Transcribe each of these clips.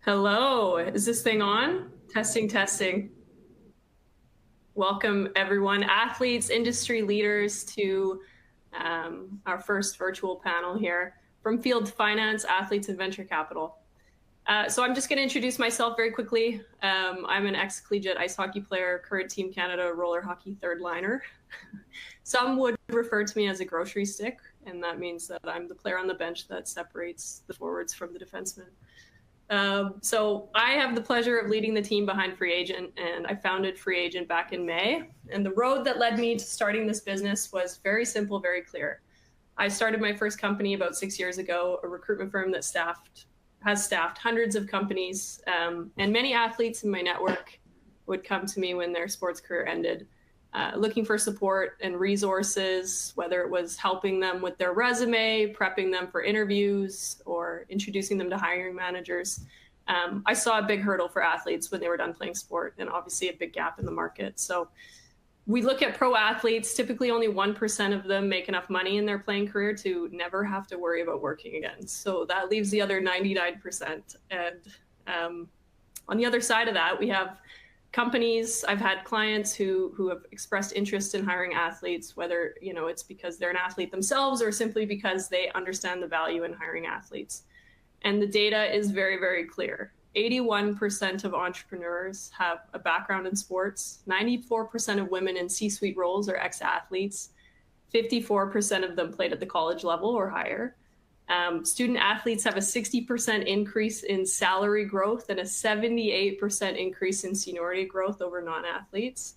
Hello, is this thing on? Testing, testing. Welcome everyone, athletes, industry leaders to our first virtual panel here from Field Finance, Athletes and Venture Capital. So I'm just going to introduce myself very quickly. I'm an ex-collegiate ice hockey player, current Team Canada roller hockey third liner. Some would refer to me as a grocery stick, and that means that I'm the player on the bench that separates the forwards from the defensemen. So I have the pleasure of leading the team behind Free Agent, and I founded Free Agent back in May. And the road that led me to starting this business was very simple, very clear. I started my first company about 6 years ago, a recruitment firm that has staffed hundreds of companies, and many athletes in my network would come to me when their sports career ended, looking for support and resources, whether it was helping them with their resume, prepping them for interviews, or introducing them to hiring managers. I saw a big hurdle for athletes when they were done playing sport, and obviously a big gap in the market. So we look at pro athletes, typically only 1% of them make enough money in their playing career to never have to worry about working again. So that leaves the other 99%. And on the other side of that, we have companies. I've had clients who have expressed interest in hiring athletes, whether it's because they're an athlete themselves or simply because they understand the value in hiring athletes. And the data is very, very clear. 81% of entrepreneurs have a background in sports. 94% of women in C-suite roles are ex-athletes. 54% of them played at the college level or higher. Student athletes have a 60% increase in salary growth and a 78% increase in seniority growth over non-athletes.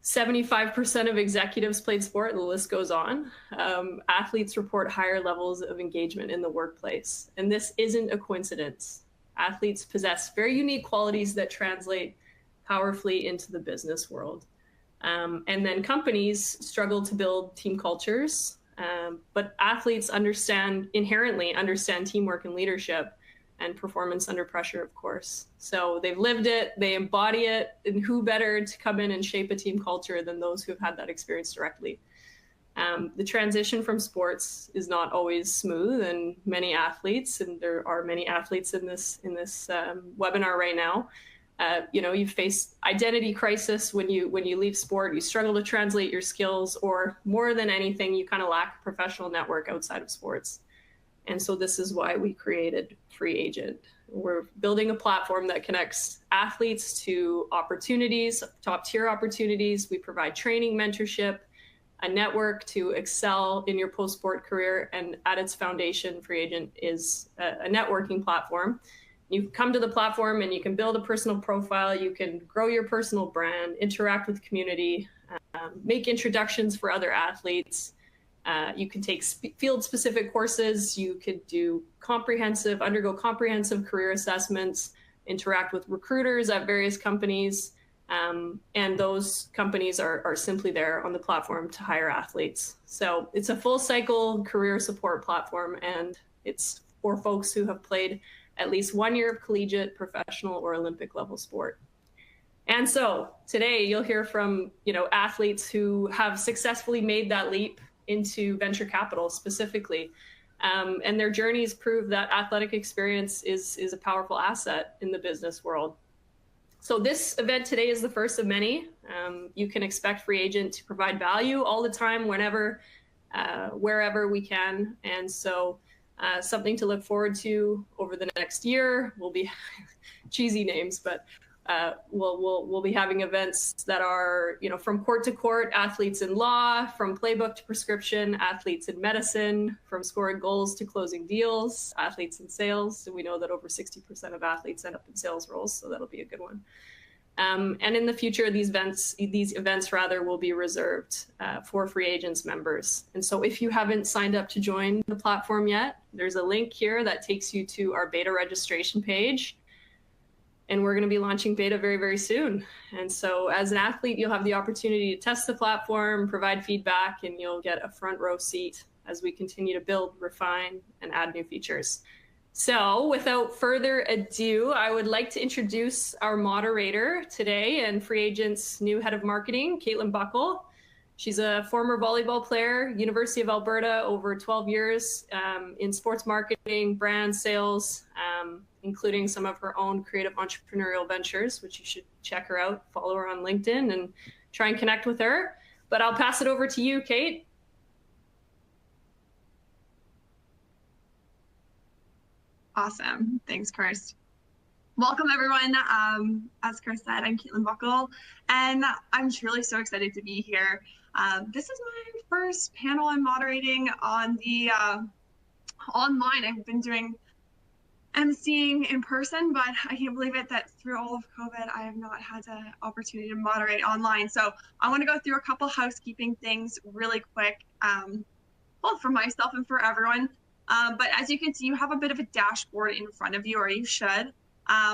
75% of executives played sport, and the list goes on. Athletes report higher levels of engagement in the workplace, and this isn't a coincidence. Athletes possess very unique qualities that translate powerfully into the business world. And then companies struggle to build team cultures, but athletes inherently understand teamwork and leadership and performance under pressure, of course. So they've lived it, they embody it, and who better to come in and shape a team culture than those who have had that experience directly. The transition from sports is not always smooth, and many athletes, and there are many athletes in this webinar right now, you face identity crisis when you leave sport. You struggle to translate your skills, or more than anything, you kind of lack a professional network outside of sports. And so this is why we created Free Agent. We're building a platform that connects athletes to opportunities, top tier opportunities. We provide training, mentorship, a network to excel in your post-sport career. And at its foundation, Free Agent is a networking platform. You come to the platform and you can build a personal profile, you can grow your personal brand, interact with the community, make introductions for other athletes. You can take field-specific courses, you could undergo comprehensive career assessments, interact with recruiters at various companies, and those companies are simply there on the platform to hire athletes. So it's a full cycle career support platform, and it's for folks who have played at least 1 year of collegiate, professional, or Olympic level sport. And so today you'll hear from athletes who have successfully made that leap into venture capital specifically. And their journeys prove that athletic experience is a powerful asset in the business world. So this event today is the first of many. You can expect Free Agent to provide value all the time, whenever, wherever we can. And so something to look forward to over the next year. We'll be cheesy names, but we'll be having events that are from court to court, athletes in law, from playbook to prescription, athletes in medicine, from scoring goals to closing deals, athletes in sales. So we know that over 60% of athletes end up in sales roles, so that'll be a good one. And in the future, these events will be reserved for Free Agents members. And so if you haven't signed up to join the platform yet, there's a link here that takes you to our beta registration page. And we're going to be launching beta very, very soon. And so as an athlete, you'll have the opportunity to test the platform, provide feedback, and you'll get a front row seat as we continue to build, refine, and add new features. So without further ado, I would like to introduce our moderator today and Free Agent's new head of marketing, Caitlin Buckle. She's a former volleyball player, University of Alberta, over 12 years in sports marketing, brand sales, including some of her own creative entrepreneurial ventures, which you should check her out, follow her on LinkedIn, and try and connect with her. But I'll pass it over to you, Kate. Awesome. Thanks, Chris. Welcome, everyone. As Chris said, I'm Caitlin Buckle, and I'm truly so excited to be here. This is my first panel I'm moderating on the online. I've been doing emceeing in person, but I can't believe it that through all of COVID, I have not had the opportunity to moderate online. So I want to go through a couple housekeeping things really quick, both for myself and for everyone. But as you can see, you have a bit of a dashboard in front of you, or you should.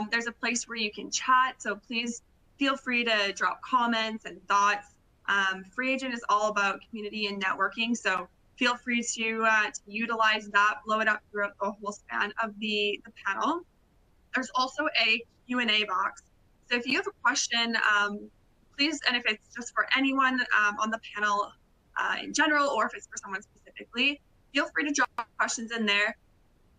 There's a place where you can chat, so please feel free to drop comments and thoughts. Free Agent is all about community and networking, so feel free to utilize that, blow it up throughout the whole span of the panel. There's also a Q&A box. So if you have a question, please, and if it's just for anyone on the panel in general, or if it's for someone specifically, feel free to drop questions in there.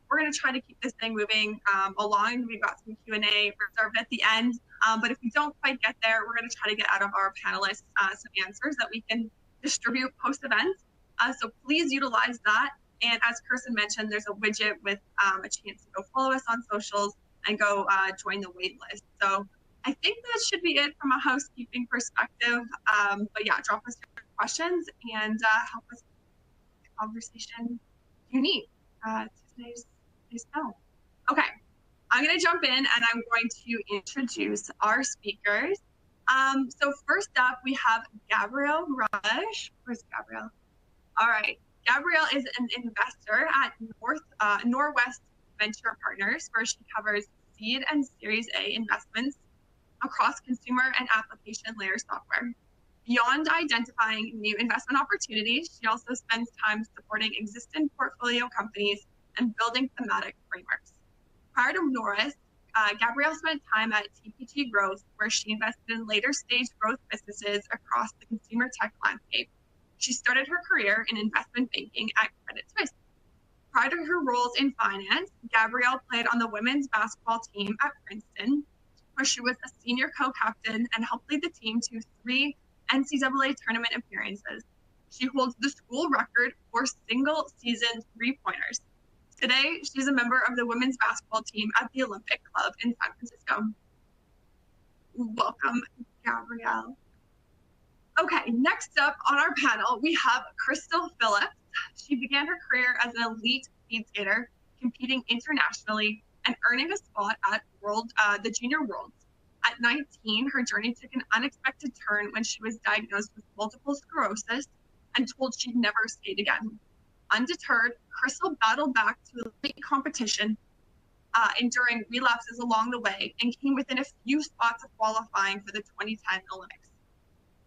We're going to try to keep this thing moving along. We've got some Q&A reserved at the end, but if we don't quite get there, we're going to try to get out of our panelists some answers that we can distribute post-event. So please utilize that. And as Kirsten mentioned, there's a widget with a chance to go follow us on socials and go join the wait list. So I think that should be it from a housekeeping perspective. But yeah, drop us your questions and help us make the conversation you need to today's panel. Okay, I'm going to jump in and I'm going to introduce our speakers. So first up, we have Gabrielle Rush. Where's Gabrielle? All right, Gabrielle is an investor at Norwest Venture Partners, where she covers seed and Series A investments across consumer and application layer software. Beyond identifying new investment opportunities, she also spends time supporting existing portfolio companies and building thematic frameworks. Prior to Norwest, Gabrielle spent time at TPG Growth, where she invested in later stage growth businesses across the consumer tech landscape. She started her career in investment banking at Credit Suisse. Prior to her roles in finance, Gabrielle played on the women's basketball team at Princeton, where she was a senior co-captain and helped lead the team to 3 NCAA tournament appearances. She holds the school record for single-season three-pointers. Today, she's a member of the women's basketball team at the Olympic Club in San Francisco. Welcome, Gabrielle. Okay, next up on our panel, we have Crystal Phillips. She began her career as an elite speed skater, competing internationally and earning a spot at the Junior Worlds. At 19, her journey took an unexpected turn when she was diagnosed with multiple sclerosis and told she'd never skate again. Undeterred, Crystal battled back to elite competition, enduring relapses along the way, and came within a few spots of qualifying for the 2010 Olympics.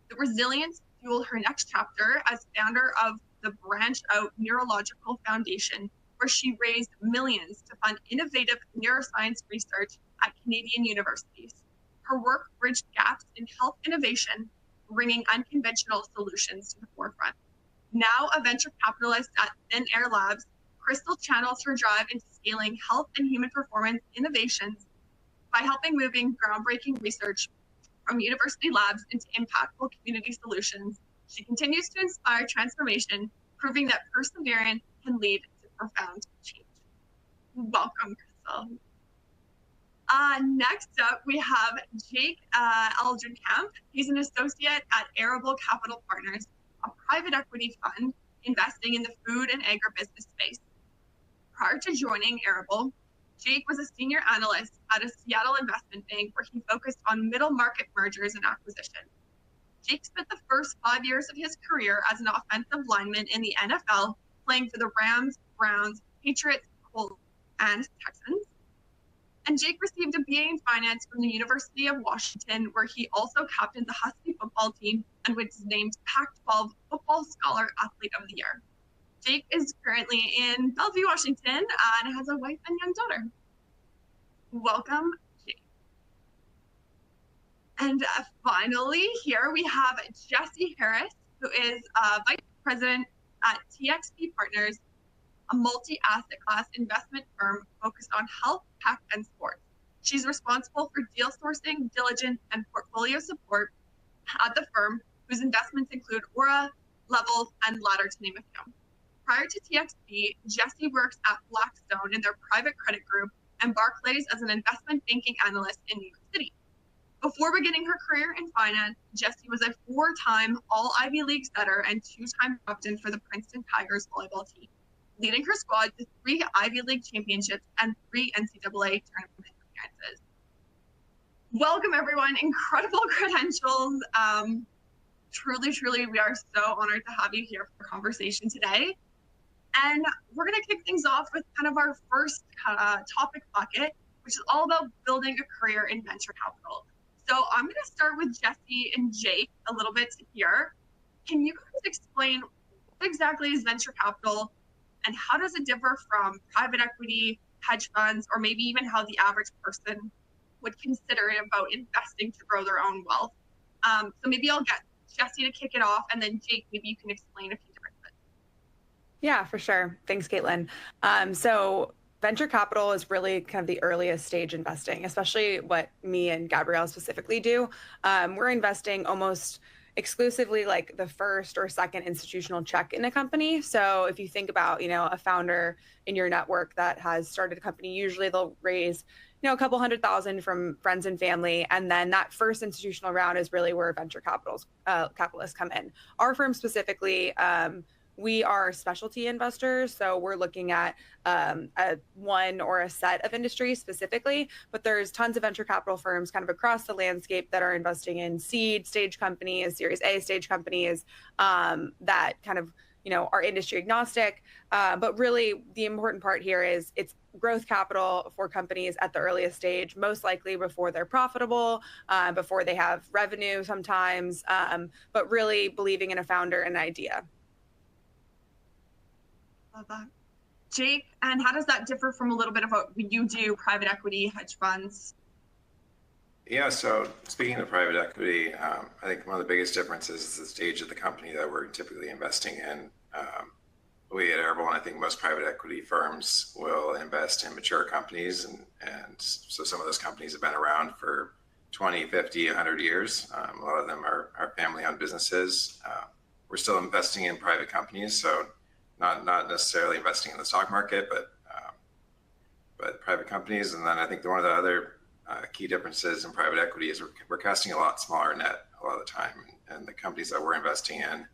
The resilience fueled her next chapter as founder of the Branch Out Neurological Foundation, where she raised millions to fund innovative neuroscience research at Canadian universities. Her work bridged gaps in health innovation, bringing unconventional solutions to the forefront. Now a venture capitalist at Thin Air Labs, Crystal channels her drive into scaling health and human performance innovations by helping moving groundbreaking research from university labs into impactful community solutions. She continues to inspire transformation, proving that perseverance can lead to profound change. Welcome, Crystal. Next up, we have Jake Eldrenkamp. He's an associate at Arable Capital Partners, a private equity fund investing in the food and agribusiness space. Prior to joining Arable, Jake was a senior analyst at a Seattle investment bank where he focused on middle market mergers and acquisitions. Jake spent the first 5 years of his career as an offensive lineman in the NFL, playing for the Rams, Browns, Patriots, Colts, and Texans. And Jake received a BA in finance from the University of Washington, where he also captained the Husky football team and was named Pac-12 Football Scholar Athlete of the Year. Jake is currently in Bellevue, Washington, and has a wife and young daughter. Welcome, Jake. And finally, here we have Jesse Harris, who is Vice President at TXP Partners. a multi-asset class investment firm focused on health, tech, and sports. She's responsible for deal sourcing, diligence, and portfolio support at the firm, whose investments include Aura, Levels, and Ladder, to name a few. Prior to TXP, Jessie works at Blackstone in their private credit group and Barclays as an investment banking analyst in New York City. Before beginning her career in finance, Jessie was a four-time All-Ivy League setter and two-time captain for the Princeton Tigers volleyball team, leading her squad to 3 Ivy League championships and 3 NCAA tournament appearances. Welcome, everyone. Incredible credentials. Truly, we are so honored to have you here for a conversation today. And we're going to kick things off with kind of our first topic bucket, which is all about building a career in venture capital. So I'm going to start with Jessie and Jake a little bit here. Can you guys explain what exactly is venture capital and how does it differ from private equity, hedge funds, or maybe even how the average person would consider it about investing to grow their own wealth? So maybe I'll get Jessie to kick it off, and then Jake, maybe you can explain a few different things. Yeah, for sure. Thanks, Caitlin. So venture capital is really kind of the earliest stage investing, especially what me and Gabrielle specifically do. We're investing almost exclusively like the first or second institutional check in a company. So if you think about, a founder in your network that has started a company, usually they'll raise, a couple $100,000 from friends and family. And then that first institutional round is really where venture capitalists come in. Our firm specifically, we are specialty investors, so we're looking at a one or a set of industries specifically, but there's tons of venture capital firms kind of across the landscape that are investing in seed stage companies, Series A stage companies that kind of, are industry agnostic. But really the important part here is it's growth capital for companies at the earliest stage, most likely before they're profitable, before they have revenue sometimes, but really believing in a founder and an idea. Love that. Jake, and how does that differ from a little bit of what you do, private equity, hedge funds? Yeah, so speaking of private equity, I think one of the biggest differences is the stage of the company that we're typically investing in. We at Airborne, I think most private equity firms will invest in mature companies. And so some of those companies have been around for 20, 50, 100 years. A lot of them are family-owned businesses. We're still investing in private companies, so not necessarily investing in the stock market, but private companies. And then I think one of the other key differences in private equity is we're casting a lot smaller net a lot of the time. And the companies that we're investing in,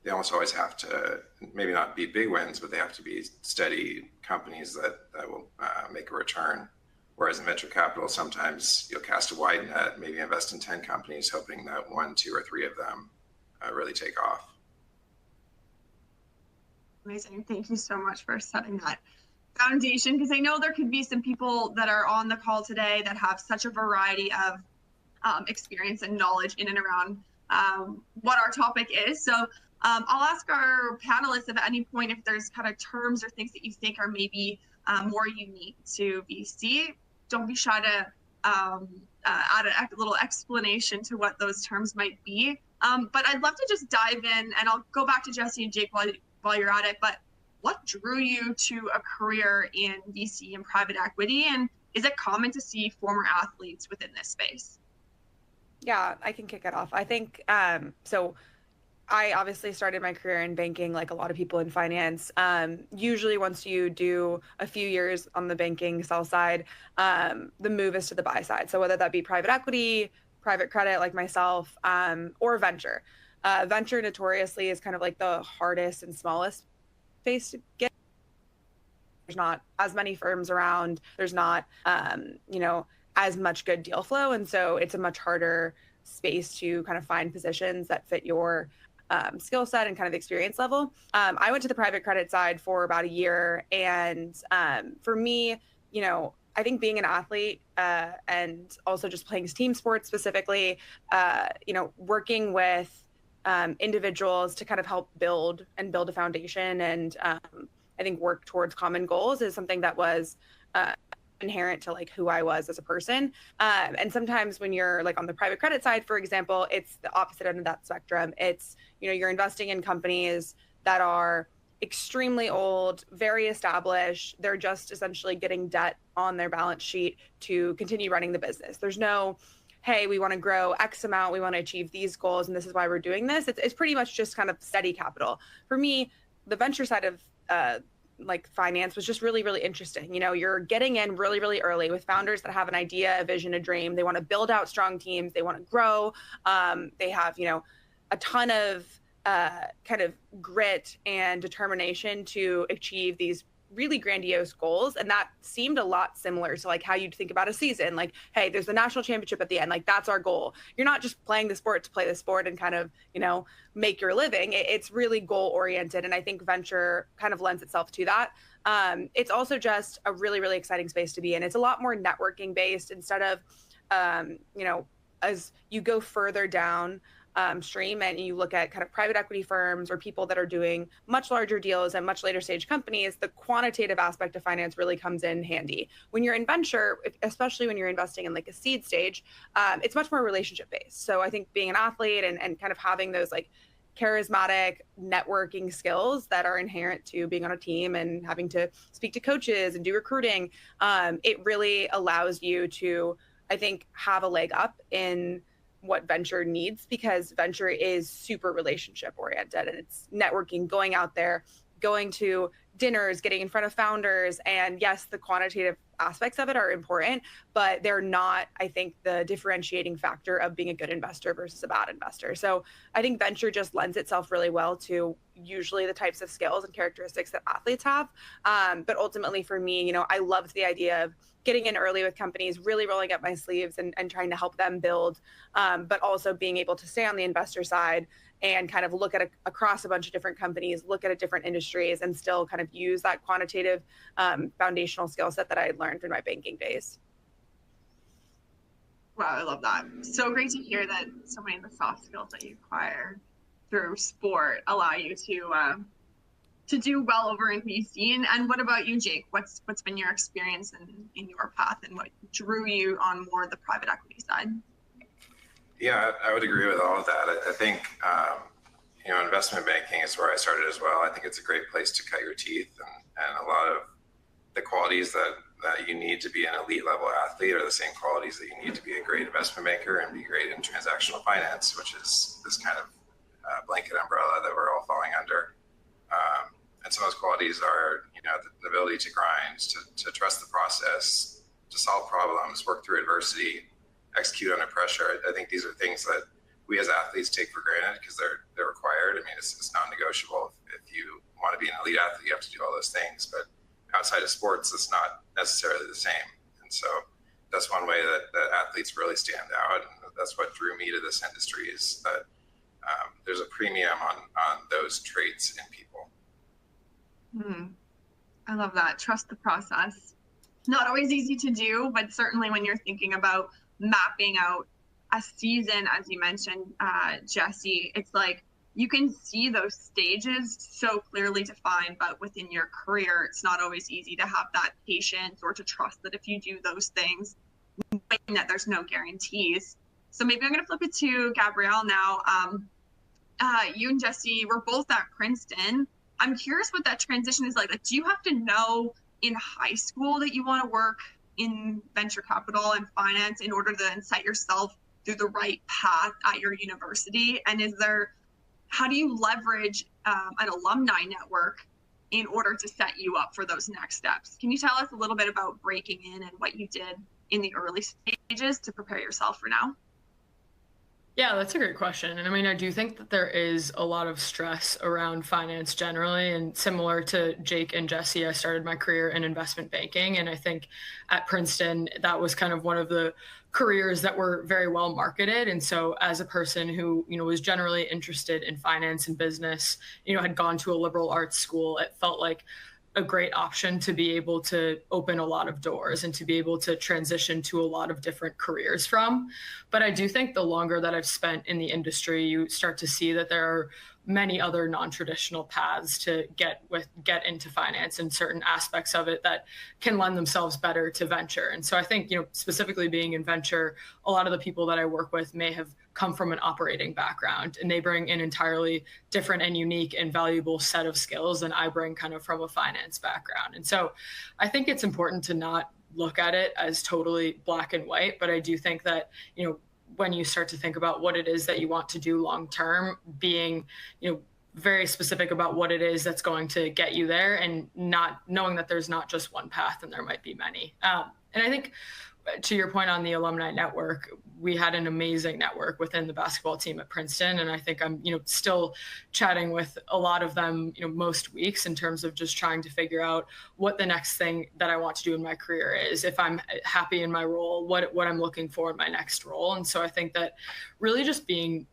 they almost always have to maybe not be big wins, but they have to be steady companies that will make a return. Whereas in venture capital, sometimes you'll cast a wide net, maybe invest in 10 companies, hoping that 1, 2, or 3 of them really take off. Amazing. Thank you so much for setting that foundation, because I know there could be some people that are on the call today that have such a variety of experience and knowledge in and around what our topic is. So I'll ask our panelists if at any point if there's kind of terms or things that you think are maybe more unique to VC. Don't be shy to add a little explanation to what those terms might be. But I'd love to just dive in, and I'll go back to Jessie and Jake while you're at it. But what drew you to a career in VC and private equity, and is it common to see former athletes within this space? Yeah, I can kick it off. I think so. I obviously started my career in banking, like a lot of people in finance. Usually once you do a few years on the banking sell side, the move is to the buy side. So whether that be private equity, private credit like myself, or venture. Venture notoriously is kind of like the hardest and smallest space to get. There's not as many firms around. There's not, as much good deal flow. And so it's a much harder space to kind of find positions that fit your skill set and kind of experience level. I went to the private credit side for about a year. And for me, I think being an athlete and also just playing team sports specifically, working with individuals to kind of help build a foundation and I think work towards common goals is something that was inherent to like who I was as a person. And sometimes when you're like on the private credit side, for example, it's the opposite end of that spectrum. It's, you're investing in companies that are extremely old, very established. They're just essentially getting debt on their balance sheet to continue running the business. There's no, hey, we want to grow X amount, we want to achieve these goals, and this is why we're doing this. It's pretty much just kind of steady capital. For me, the venture side of like finance was just really, really interesting. You know, you're getting in really, really early with founders that have an idea, a vision, a dream. They want to build out strong teams. They want to grow. They have, you know, a ton of kind of grit and determination to achieve these really grandiose goals. And that seemed a lot similar to like how you'd think about a season. Like, hey, there's the national championship at the end. Like, that's our goal. You're not just playing the sport to play the sport and kind of, you know, make your living. It's really goal oriented. And I think venture kind of lends itself to that. It's also just a really, really exciting space to be in. It's a lot more networking based instead of, you know, as you go further down stream and you look at kind of private equity firms or people that are doing much larger deals and much later stage companies, the quantitative aspect of finance really comes in handy. When you're in venture, especially when you're investing in like a seed stage, it's much more relationship based. So I think being an athlete and kind of having those like charismatic networking skills that are inherent to being on a team and having to speak to coaches and do recruiting, it really allows you to, I think, have a leg up in what venture needs, because venture is super relationship oriented and it's networking, going out there, going to dinners, getting in front of founders. And yes, the quantitative aspects of it are important, but they're not, I think, the differentiating factor of being a good investor versus a bad investor. So I think venture just lends itself really well to usually the types of skills and characteristics that athletes have. But ultimately for me, you know, I loved the idea of getting in early with companies, really rolling up my sleeves and trying to help them build, but also being able to stay on the investor side and kind of look at across a bunch of different companies, look at different industries, and still kind of use that quantitative foundational skill set that I had learned in my banking days. Wow, I love that. So great to hear that so many of the soft skills that you acquire through sport allow you to do well over in VC. And what about you, Jake? What's been your experience in your path and what drew you on more the private equity side? Yeah, I would agree with all of that. I think, you know, investment banking is where I started as well. I think it's a great place to cut your teeth, and a lot of the qualities that you need to be an elite level athlete are the same qualities that you need to be a great investment banker and be great in transactional finance, which is this kind of blanket umbrella that we're all falling under. And some of those qualities are, you know, the ability to grind, to trust the process, to solve problems, work through adversity, execute under pressure. I think these are things that we as athletes take for granted because they're required. I mean, it's non-negotiable. If you want to be an elite athlete, you have to do all those things. But outside of sports, it's not necessarily the same. And so that's one way that athletes really stand out. And that's what drew me to this industry, is that there's a premium on those traits in people. I love that. Trust the process. Not always easy to do, but certainly when you're thinking about mapping out a season, as you mentioned, Jesse, it's like you can see those stages so clearly defined, but within your career, it's not always easy to have that patience or to trust that if you do those things, that there's no guarantees. So maybe I'm going to flip it to Gabrielle now. You and Jesse were both at Princeton. I'm curious what that transition is like. Like, do you have to know in high school that you want to work in venture capital and finance in order to then set yourself through the right path at your university? And how do you leverage an alumni network in order to set you up for those next steps? Can you tell us a little bit about breaking in and what you did in the early stages to prepare yourself for now? Yeah, that's a great question. And I mean, I do think that there is a lot of stress around finance generally. And similar to Jake and Jesse, I started my career in investment banking. And I think at Princeton, that was kind of one of the careers that were very well marketed. And so as a person who, you know, was generally interested in finance and business, you know, had gone to a liberal arts school, it felt like a great option to be able to open a lot of doors and to be able to transition to a lot of different careers from. But I do think the longer that I've spent in the industry, you start to see that there are many other non-traditional paths to get into finance and certain aspects of it that can lend themselves better to venture. And so I think, specifically being in venture, a lot of the people that I work with may have come from an operating background, and they bring an entirely different and unique and valuable set of skills than I bring kind of from a finance background. And so I think it's important to not look at it as totally black and white, but I do think that, when you start to think about what it is that you want to do long term, being, very specific about what it is that's going to get you there, and not knowing that there's not just one path and there might be many. And I think, to your point on the alumni network, we had an amazing network within the basketball team at Princeton. And I think I'm, still chatting with a lot of them, most weeks, in terms of just trying to figure out what the next thing that I want to do in my career is. If I'm happy in my role, what I'm looking for in my next role. And so I think that really just being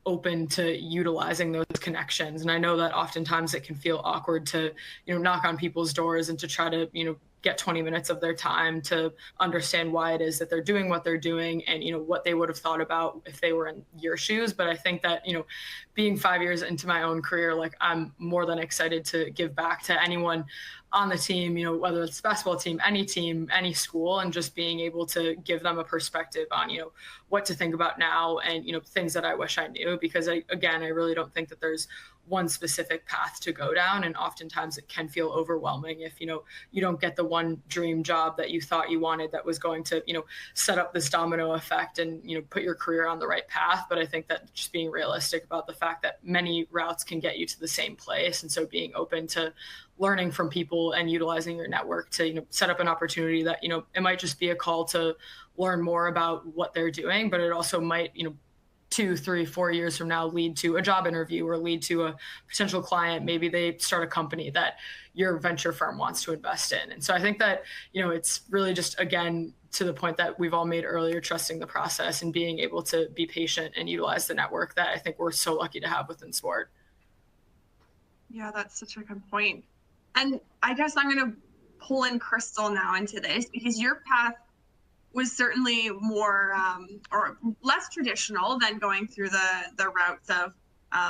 open to utilizing those connections. And I know that oftentimes it can feel awkward to, knock on people's doors and to try to, get 20 minutes of their time to understand why it is that they're doing what they're doing, and, what they would have thought about if they were in your shoes. But I think that, being 5 years into my own career, like, I'm more than excited to give back to anyone on the team, whether it's the basketball team, any school, and just being able to give them a perspective on, what to think about now, and, things that I wish I knew, because I really don't think that there's one specific path to go down. And oftentimes it can feel overwhelming if, you don't get the one dream job that you thought you wanted that was going to, set up this domino effect and, put your career on the right path. But I think that just being realistic about the fact that many routes can get you to the same place. And so being open to learning from people and utilizing your network to, set up an opportunity that, it might just be a call to learn more about what they're doing, but it also might, 2, 3, 4 years from now lead to a job interview or lead to a potential client. Maybe they start a company that your venture firm wants to invest in. And so I think that, it's really just, again, to the point that we've all made earlier, trusting the process and being able to be patient and utilize the network that I think we're so lucky to have within sport. Yeah, that's such a good point. And I guess I'm going to pull in Crystal now into this, because your path was certainly more or less traditional than going through the routes of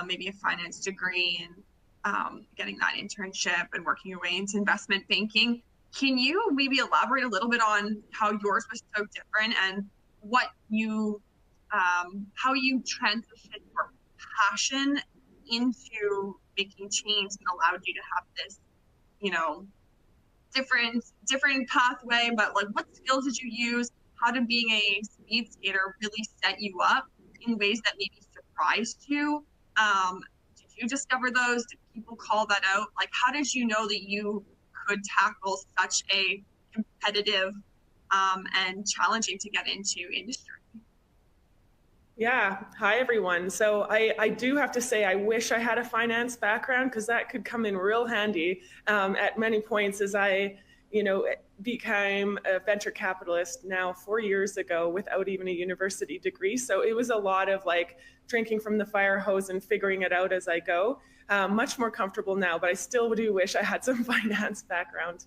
maybe a finance degree and getting that internship and working your way into investment banking. Can you maybe elaborate a little bit on how yours was so different, and what you how you transitioned your passion into making change that allowed you to have this, different pathway, but like, what skills did you use? How did being a speed skater really set you up in ways that maybe surprised you? Did you discover those? Did people call that out? Like, how did you know that you could tackle such a competitive and challenging to get into industry? Yeah. Hi, everyone. So I do have to say, I wish I had a finance background, because that could come in real handy at many points, as I, became a venture capitalist now 4 years ago without even a university degree. So it was a lot of like drinking from the fire hose and figuring it out as I go. Much more comfortable now, but I still do wish I had some finance background.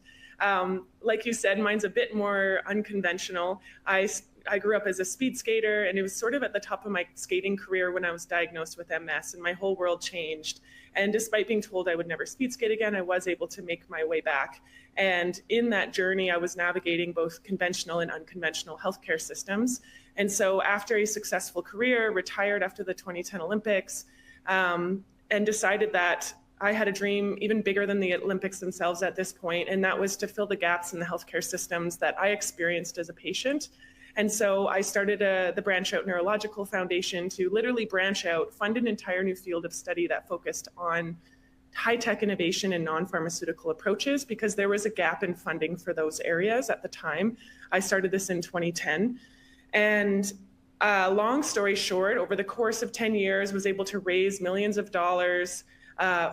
Like you said, mine's a bit more unconventional. I grew up as a speed skater, and it was sort of at the top of my skating career when I was diagnosed with MS, and my whole world changed. And despite being told I would never speed skate again, I was able to make my way back. And in that journey, I was navigating both conventional and unconventional healthcare systems. And so after a successful career, retired after the 2010 Olympics, and decided that I had a dream even bigger than the Olympics themselves at this point, and that was to fill the gaps in the healthcare systems that I experienced as a patient. And so I started the Branch Out Neurological Foundation to literally branch out, fund an entire new field of study that focused on high-tech innovation and non-pharmaceutical approaches, because there was a gap in funding for those areas at the time. I started this in 2010. And long story short, over the course of 10 years, was able to raise millions of dollars,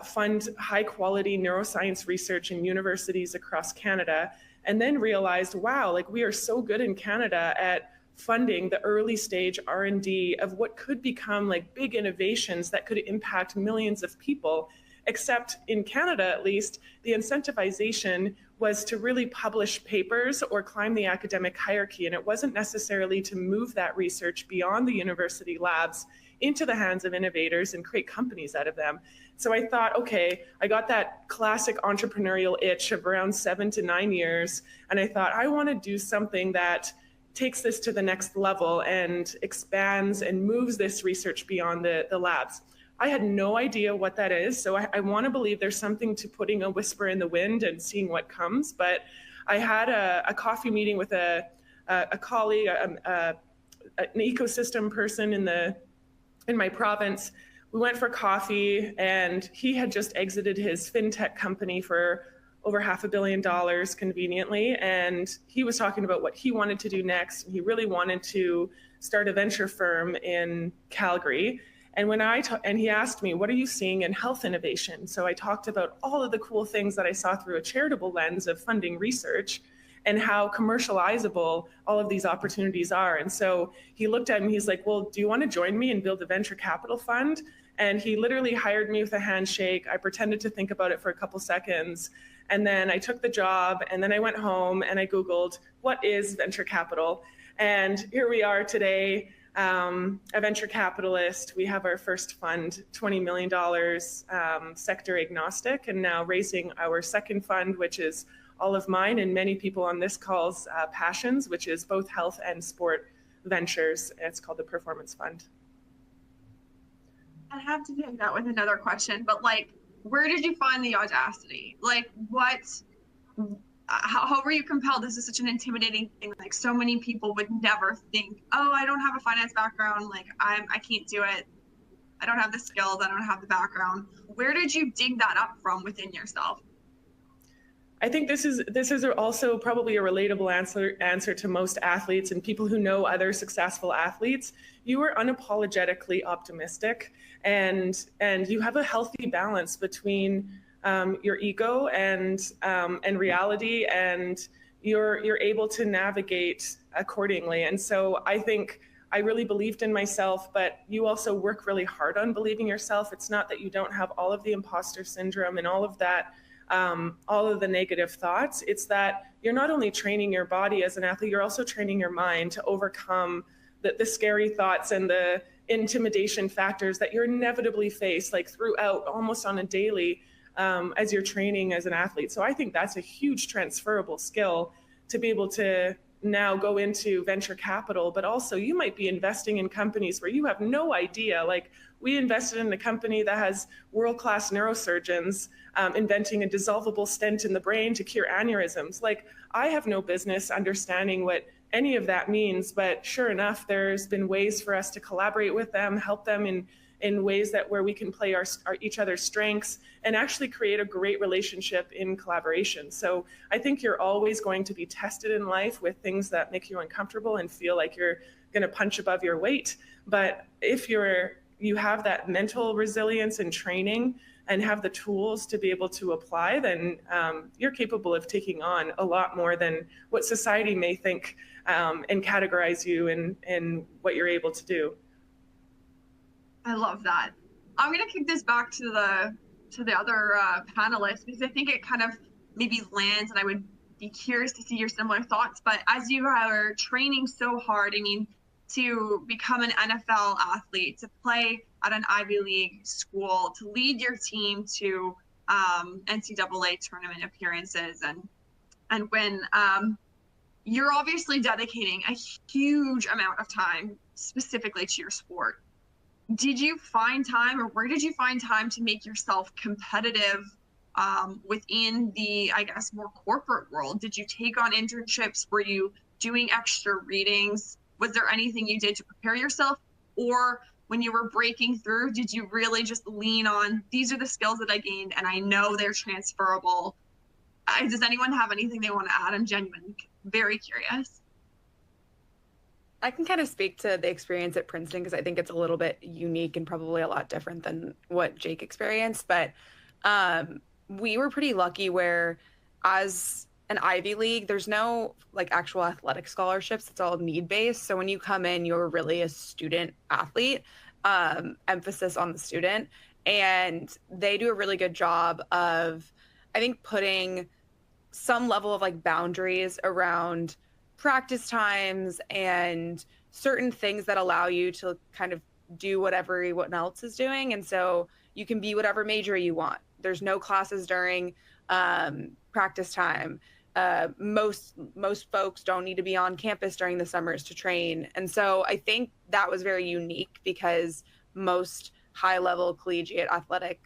fund high-quality neuroscience research in universities across Canada, and then realized, wow, like, we are so good in Canada at funding the early stage R&D of what could become like big innovations that could impact millions of people. except in Canada, at least, the incentivization was to really publish papers or climb the academic hierarchy. And it wasn't necessarily to move that research beyond the university labs into the hands of innovators and create companies out of them. So I thought, okay, I got that classic entrepreneurial itch of around 7 to 9 years. And I thought, I want to do something that takes this to the next level and expands and moves this research beyond the labs. I had no idea what that is. So I want to believe there's something to putting a whisper in the wind and seeing what comes. But I had a coffee meeting with a colleague, an ecosystem person in my province. We went for coffee, and he had just exited his fintech company for over $500 million conveniently. And he was talking about what he wanted to do next. He really wanted to start a venture firm in Calgary. And and he asked me, what are you seeing in health innovation? So I talked about all of the cool things that I saw through a charitable lens of funding research and how commercializable all of these opportunities are. And so he looked at me, he's like, well, do you want to join me and build a venture capital fund? And he literally hired me with a handshake. I pretended to think about it for a couple seconds. And then I took the job, and then I went home and I Googled, what is venture capital? And here we are today, a venture capitalist. We have our first fund, $20 million, sector agnostic, and now raising our second fund, which is all of mine and many people on this call's passions, which is both health and sport ventures. It's called the Performance Fund. I have to take that with another question, but like, where did you find the audacity? Like, how were you compelled? This is such an intimidating thing. Like, so many people would never think, oh, I don't have a finance background. Like, I can't do it. I don't have the skills. I don't have the background. Where did you dig that up from within yourself? I think this is also probably a relatable answer to most athletes and people who know other successful athletes. You are unapologetically optimistic, and you have a healthy balance between your ego and reality, and you're able to navigate accordingly. And so I think I really believed in myself, but you also work really hard on believing yourself. It's not that you don't have all of the imposter syndrome and all of that. All of the negative thoughts. It's that you're not only training your body as an athlete, you're also training your mind to overcome the scary thoughts and the intimidation factors that you're inevitably face, like throughout, almost on a daily, as you're training as an athlete. So I think that's a huge transferable skill to be able to now go into venture capital, but also you might be investing in companies where you have no idea. Like, we invested in a company that has world-class neurosurgeons inventing a dissolvable stent in the brain to cure aneurysms. Like, I have no business understanding what any of that means, but sure enough, there's been ways for us to collaborate with them, help them in ways that where we can play our each other's strengths and actually create a great relationship in collaboration. So I think you're always going to be tested in life with things that make you uncomfortable and feel like you're going to punch above your weight. But if you have that mental resilience and training and have the tools to be able to apply, then you're capable of taking on a lot more than what society may think and categorize you in what you're able to do. I love that. I'm going to kick this back to the other panelists, because I think it kind of maybe lands, and I would be curious to see your similar thoughts. But as you are training so hard, I mean, to become an NFL athlete, to play at an Ivy League school, to lead your team to NCAA tournament appearances and win, you're obviously dedicating a huge amount of time specifically to your sport. Did you find time, or where did you find time to make yourself competitive within the, I guess, more corporate world? Did you take on internships? Were you doing extra readings? Was there anything you did to prepare yourself? Or when you were breaking through, did you really just lean on, these are the skills that I gained and I know they're transferable? Does anyone have anything they want to add? I'm genuinely very curious. I can kind of speak to the experience at Princeton because I think it's a little bit unique and probably a lot different than what Jake experienced. But we were pretty lucky where, as an Ivy League, there's no like actual athletic scholarships. It's all need-based. So when you come in, you're really a student athlete, emphasis on the student. And they do a really good job of, I think, putting some level of like boundaries around practice times and certain things that allow you to kind of do whatever everyone else is doing. And so you can be whatever major you want. There's no classes during practice time. Most folks don't need to be on campus during the summers to train. And so I think that was very unique because most high-level collegiate athletic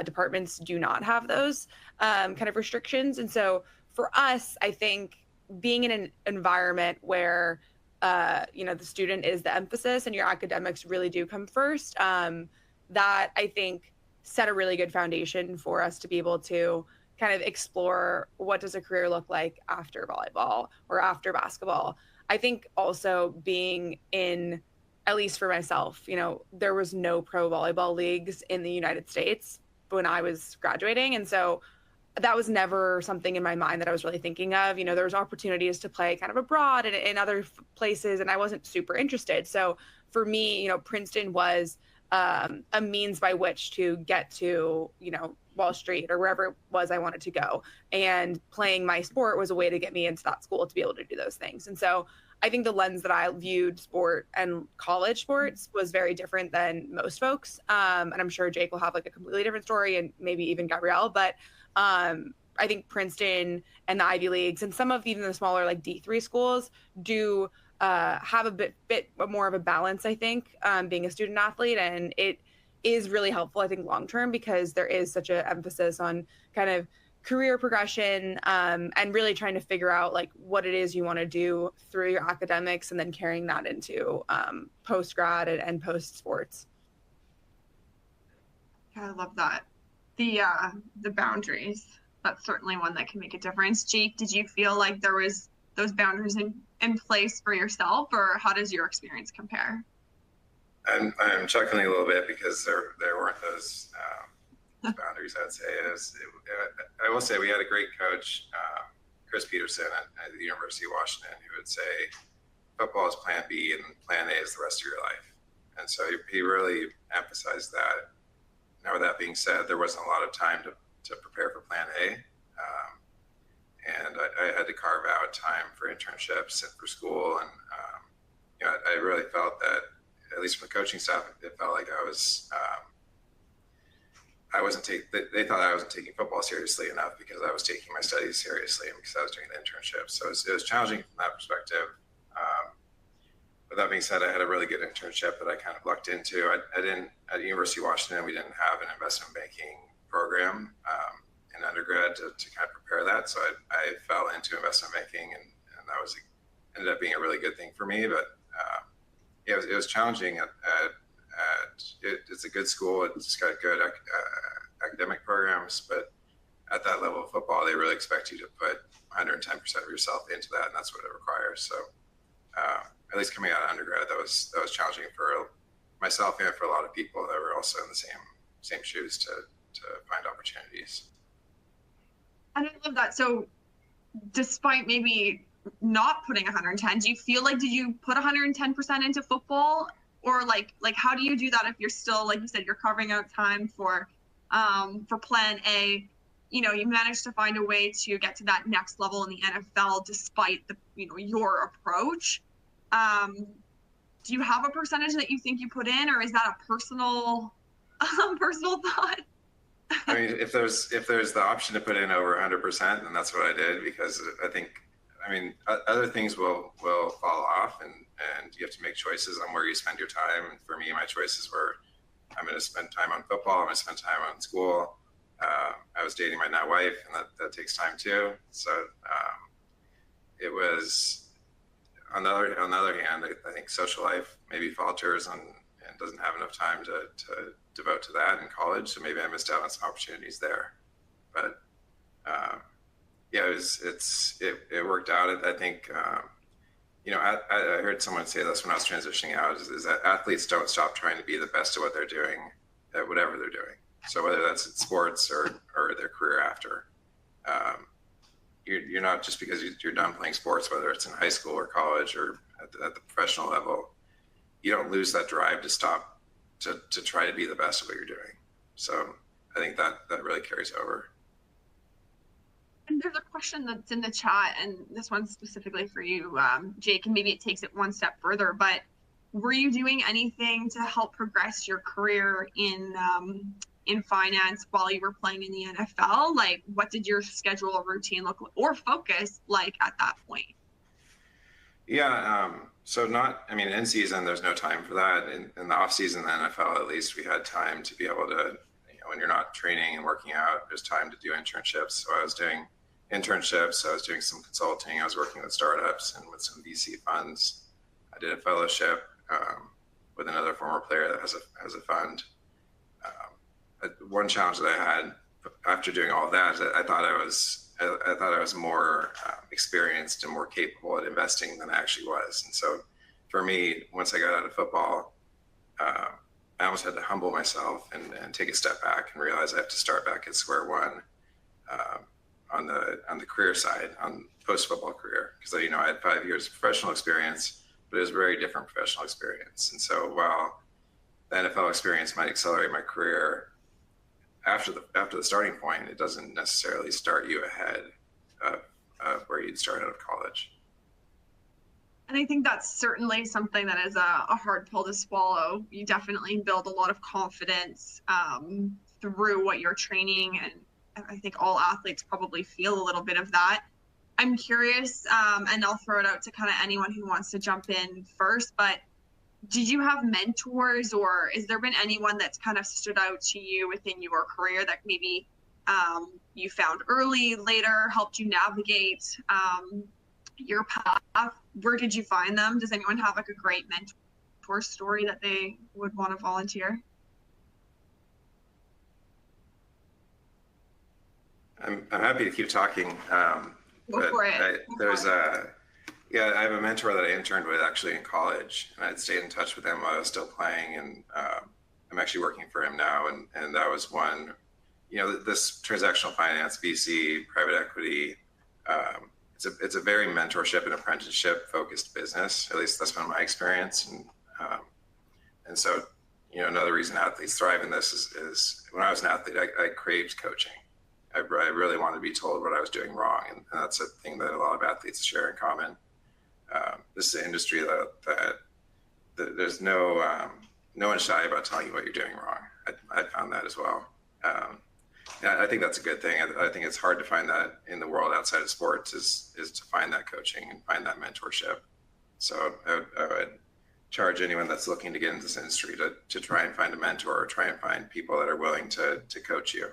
departments do not have those kind of restrictions. And so for us, I think being in an environment where the student is the emphasis and your academics really do come first, that I think set a really good foundation for us to be able to kind of explore what does a career look like after volleyball or after basketball. I think also being in, at least for myself, there was no pro volleyball leagues in the United States when I was graduating. And so that was never something in my mind that I was really thinking of. There was opportunities to play kind of abroad and in other places, and I wasn't super interested. So for me, Princeton was a means by which to get to, Wall Street or wherever it was I wanted to go. And playing my sport was a way to get me into that school to be able to do those things. And so I think the lens that I viewed sport and college sports was very different than most folks. And I'm sure Jake will have like a completely different story, and maybe even Gabrielle. But I think Princeton and the Ivy Leagues and some of even the smaller like D3 schools do have a bit more of a balance, I think, being a student athlete. And it is really helpful, I think, long term, because there is such an emphasis on kind of career progression and really trying to figure out like what it is you want to do through your academics and then carrying that into post grad and post sports. Yeah, I love that. The boundaries, that's certainly one that can make a difference. Jake, did you feel like there was those boundaries in place for yourself, or how does your experience compare? I'm chuckling a little bit because there weren't those boundaries. I'd say I will say we had a great coach, Chris Peterson at the University of Washington, who would say football is plan B and plan A is the rest of your life. And so he really emphasized that. Now, with that being said, there wasn't a lot of time to prepare for plan A. And I had to carve out time for internships and for school. And, I really felt that, at least from the coaching staff, it felt like they thought I wasn't taking football seriously enough because I was taking my studies seriously and because I was doing the internship. So it was challenging from that perspective. With that being said, I had a really good internship that I kind of lucked into. I didn't, at the University of Washington, we didn't have an investment banking program in undergrad to kind of prepare that. So I fell into investment banking, and that ended up being a really good thing for me. But it was challenging. It's a good school. It's got good academic programs, but at that level of football, they really expect you to put 110% of yourself into that, and that's what it requires. So at least coming out of undergrad, that was challenging for myself and for a lot of people that were also in the same shoes to find opportunities. And I love that. So despite maybe not putting 110, do you feel like, did you put 110% into football? Or like how do you do that if you're still, like you said, you're carving out time for plan A? You managed to find a way to get to that next level in the NFL despite your approach. Do you have a percentage that you think you put in, or is that a personal thought? I mean, if there's the option to put in over 100%, then that's what I did, because I mean, other things will fall off, and you have to make choices on where you spend your time. And for me, my choices were, I'm going to spend time on football, I'm going to spend time on school. I was dating my now wife, and that takes time too. So it was, on the other hand, I think social life maybe falters and doesn't have enough time to devote to that in college. So maybe I missed out on some opportunities there. But it worked out. I think, I heard someone say this when I was transitioning out, is that athletes don't stop trying to be the best at what they're doing, at whatever they're doing. So whether that's in sports or their career after, you're not, just because you're done playing sports, whether it's in high school or college or at the professional level, you don't lose that drive to stop to try to be the best at what you're doing. So I think that really carries over. And there's a question that's in the chat, and this one's specifically for you, Jake, and maybe it takes it one step further, but were you doing anything to help progress your career in finance while you were playing in the NFL? Like, what did your schedule or routine look like, or focus like at that point? Yeah, so in season, there's no time for that. In the off season, the NFL, at least we had time to be able to, when you're not training and working out, there's time to do internships. So I was doing internships, I was doing some consulting, I was working with startups and with some VC funds. I did a fellowship with another former player that has a fund. One challenge that I had after doing all that is that I thought I was more experienced and more capable at investing than I actually was. And so for me, once I got out of football, I almost had to humble myself and take a step back and realize I have to start back at square one on the career side, on post-football career. Because I had 5 years of professional experience, but it was a very different professional experience. And so while the NFL experience might accelerate my career, after the starting point, it doesn't necessarily start you ahead of where you'd start out of college. And I think that's certainly something that is a hard pill to swallow. You definitely build a lot of confidence through what you're training, and I think all athletes probably feel a little bit of that. I'm curious, and I'll throw it out to kind of anyone who wants to jump in first, but did you have mentors, or has there been anyone that's kind of stood out to you within your career that maybe you found early, later, helped you navigate your path? Where did you find them? Does anyone have like a great mentor story that they would want to volunteer? I'm happy to keep talking. Go for it. I have a mentor that I interned with actually in college, and I'd stayed in touch with him while I was still playing, and I'm actually working for him now. And that was one, this transactional finance, VC, private equity, it's a very mentorship and apprenticeship focused business. At least that's been my experience. And so, another reason athletes thrive in this is when I was an athlete, I craved coaching. I really wanted to be told what I was doing wrong, and that's a thing that a lot of athletes share in common. This is an industry that there's no one shy about telling you what you're doing wrong. I found that as well. I think that's a good thing. I think it's hard to find that in the world outside of sports is to find that coaching and find that mentorship. So I would charge anyone that's looking to get into this industry to try and find a mentor, or try and find people that are willing to coach you.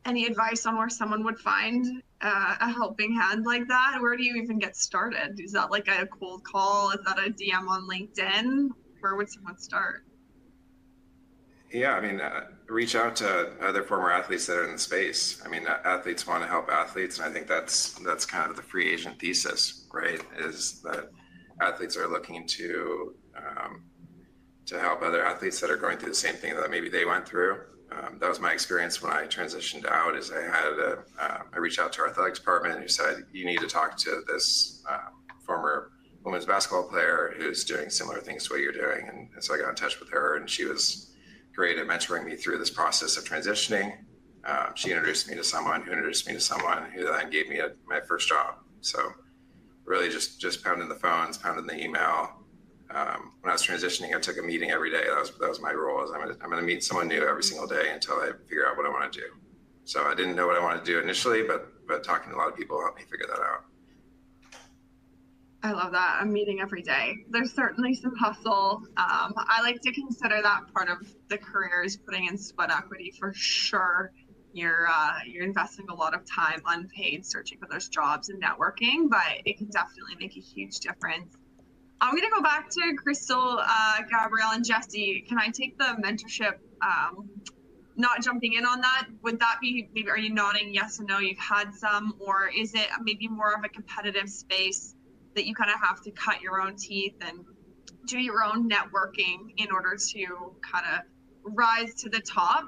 Any advice on where someone would find a helping hand like that? Where do you even get started? Is that like a cold call? Is that a DM on LinkedIn? Where would someone start? Yeah, reach out to other former athletes that are in the space. Athletes want to help athletes, and I think that's kind of the free agent thesis, right? Is that athletes are looking to help other athletes that are going through the same thing that maybe they went through. That was my experience when I transitioned out. Is I reached out to our athletics department who said, you need to talk to this former women's basketball player who's doing similar things to what you're doing. And so I got in touch with her, and she was great at mentoring me through this process of transitioning. She introduced me to someone who introduced me to someone who then gave me my first job. So really just pounding the phones, pounding the email. When I was transitioning, I took a meeting every day. That was my role. I'm going to meet someone new every single day until I figure out what I want to do. So I didn't know what I wanted to do initially, but talking to a lot of people helped me figure that out. I love that. I'm meeting every day. There's certainly some hustle. I like to consider that part of the career is putting in sweat equity for sure. You're investing a lot of time unpaid searching for those jobs and networking, but it can definitely make a huge difference. I'm going to go back to Crystal, Gabrielle, and Jesse. Can I take the mentorship, not jumping in on that? Would that be, maybe, are you nodding yes and no, you've had some, or is it maybe more of a competitive space that you kind of have to cut your own teeth and do your own networking in order to kind of rise to the top?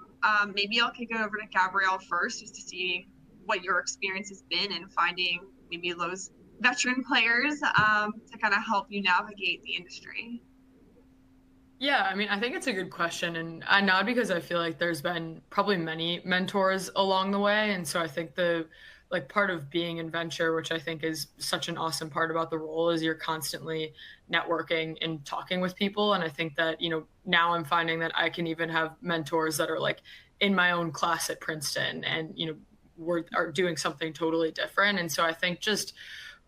Maybe I'll kick it over to Gabrielle first, just to see what your experience has been in finding maybe those veteran players to kind of help you navigate the industry. Yeah, I mean, I think it's a good question. And I nod because I feel like there's been probably many mentors along the way. And so I think the like part of being in venture, which I think is such an awesome part about the role, is you're constantly networking and talking with people. And I think that, now I'm finding that I can even have mentors that are like in my own class at Princeton and, are doing something totally different. And so I think just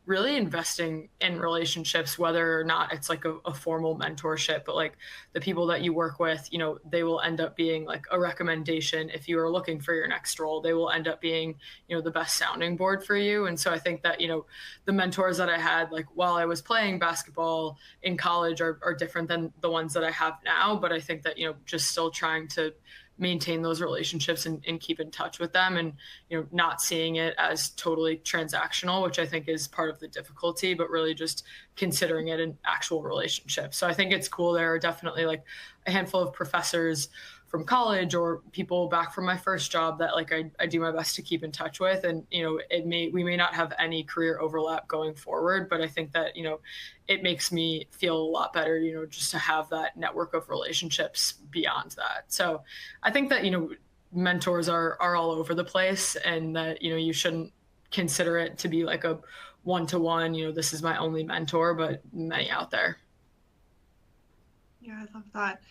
really investing in relationships, whether or not it's like a formal mentorship, but like the people that you work with, they will end up being like a recommendation. If you are looking for your next role, they will end up being, the best sounding board for you. And so I think that, the mentors that I had, like while I was playing basketball in college are different than the ones that I have now. But I think that, just still trying to maintain those relationships and keep in touch with them, and not seeing it as totally transactional, which I think is part of the difficulty, but really just considering it an actual relationship. So I think it's cool. There are definitely like a handful of professors from college or people back from my first job that like I do my best to keep in touch with, and we may not have any career overlap going forward, but I think that it makes me feel a lot better, just to have that network of relationships beyond that. So I think that mentors are all over the place, and that you shouldn't consider it to be like a one-to-one, this is my only mentor, but many out there. Yeah, I love that.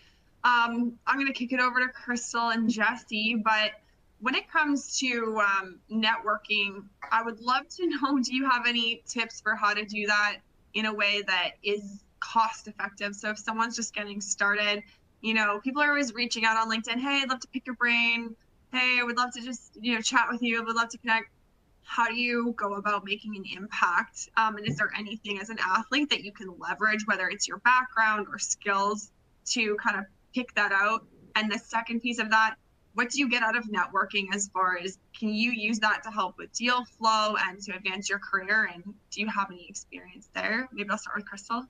I'm going to kick it over to Crystal and Jesse, but when it comes to networking, I would love to know, do you have any tips for how to do that in a way that is cost effective? So if someone's just getting started, people are always reaching out on LinkedIn, hey, I'd love to pick your brain. Hey, I would love to just, chat with you. I would love to connect. How do you go about making an impact? And is there anything as an athlete that you can leverage, whether it's your background or skills, to kind of pick that out? And the second piece of that, what do you get out of networking as far as, can you use that to help with deal flow and to advance your career? And do you have any experience there? Maybe I'll start with Crystal.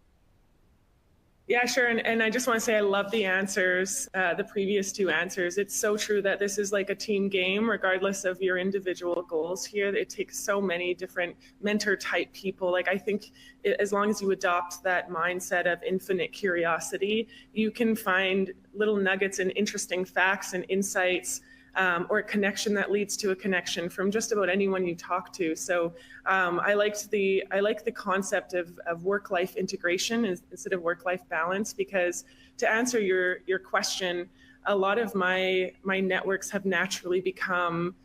Yeah, sure. And I just want to say I love the answers, the previous two answers. It's so true that this is like a team game, regardless of your individual goals here. It takes so many different mentor type people. Like I think as long as you adopt that mindset of infinite curiosity, you can find little nuggets and interesting facts and insights, or a connection that leads to a connection from just about anyone you talk to. So I like the concept of work-life integration instead of work-life balance, because to answer your question, a lot of my networks have naturally become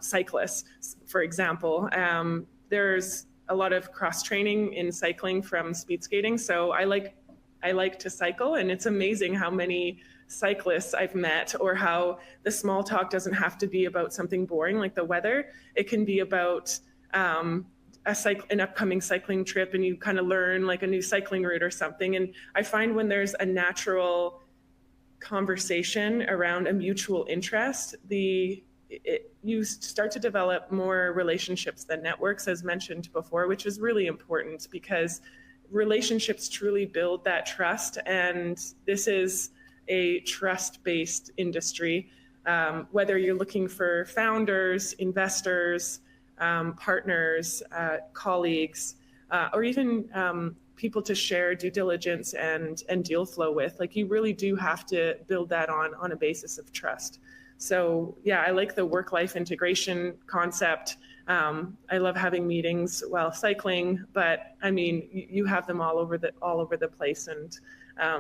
cyclists, for example. There's a lot of cross-training in cycling from speed skating. So I like to cycle, and it's amazing how many cyclists I've met, or how the small talk doesn't have to be about something boring like the weather. It can be about an upcoming cycling trip, and you kind of learn like a new cycling route or something. And I find when there's a natural conversation around a mutual interest, you start to develop more relationships than networks, as mentioned before, which is really important, because relationships truly build that trust. And this is a trust-based industry, whether you're looking for founders, investors, partners, colleagues, or even people to share due diligence and deal flow with. Like, you really do have to build that on a basis of trust. So yeah, I like the work-life integration concept. I love having meetings while cycling, but I mean, you have them all over the place, and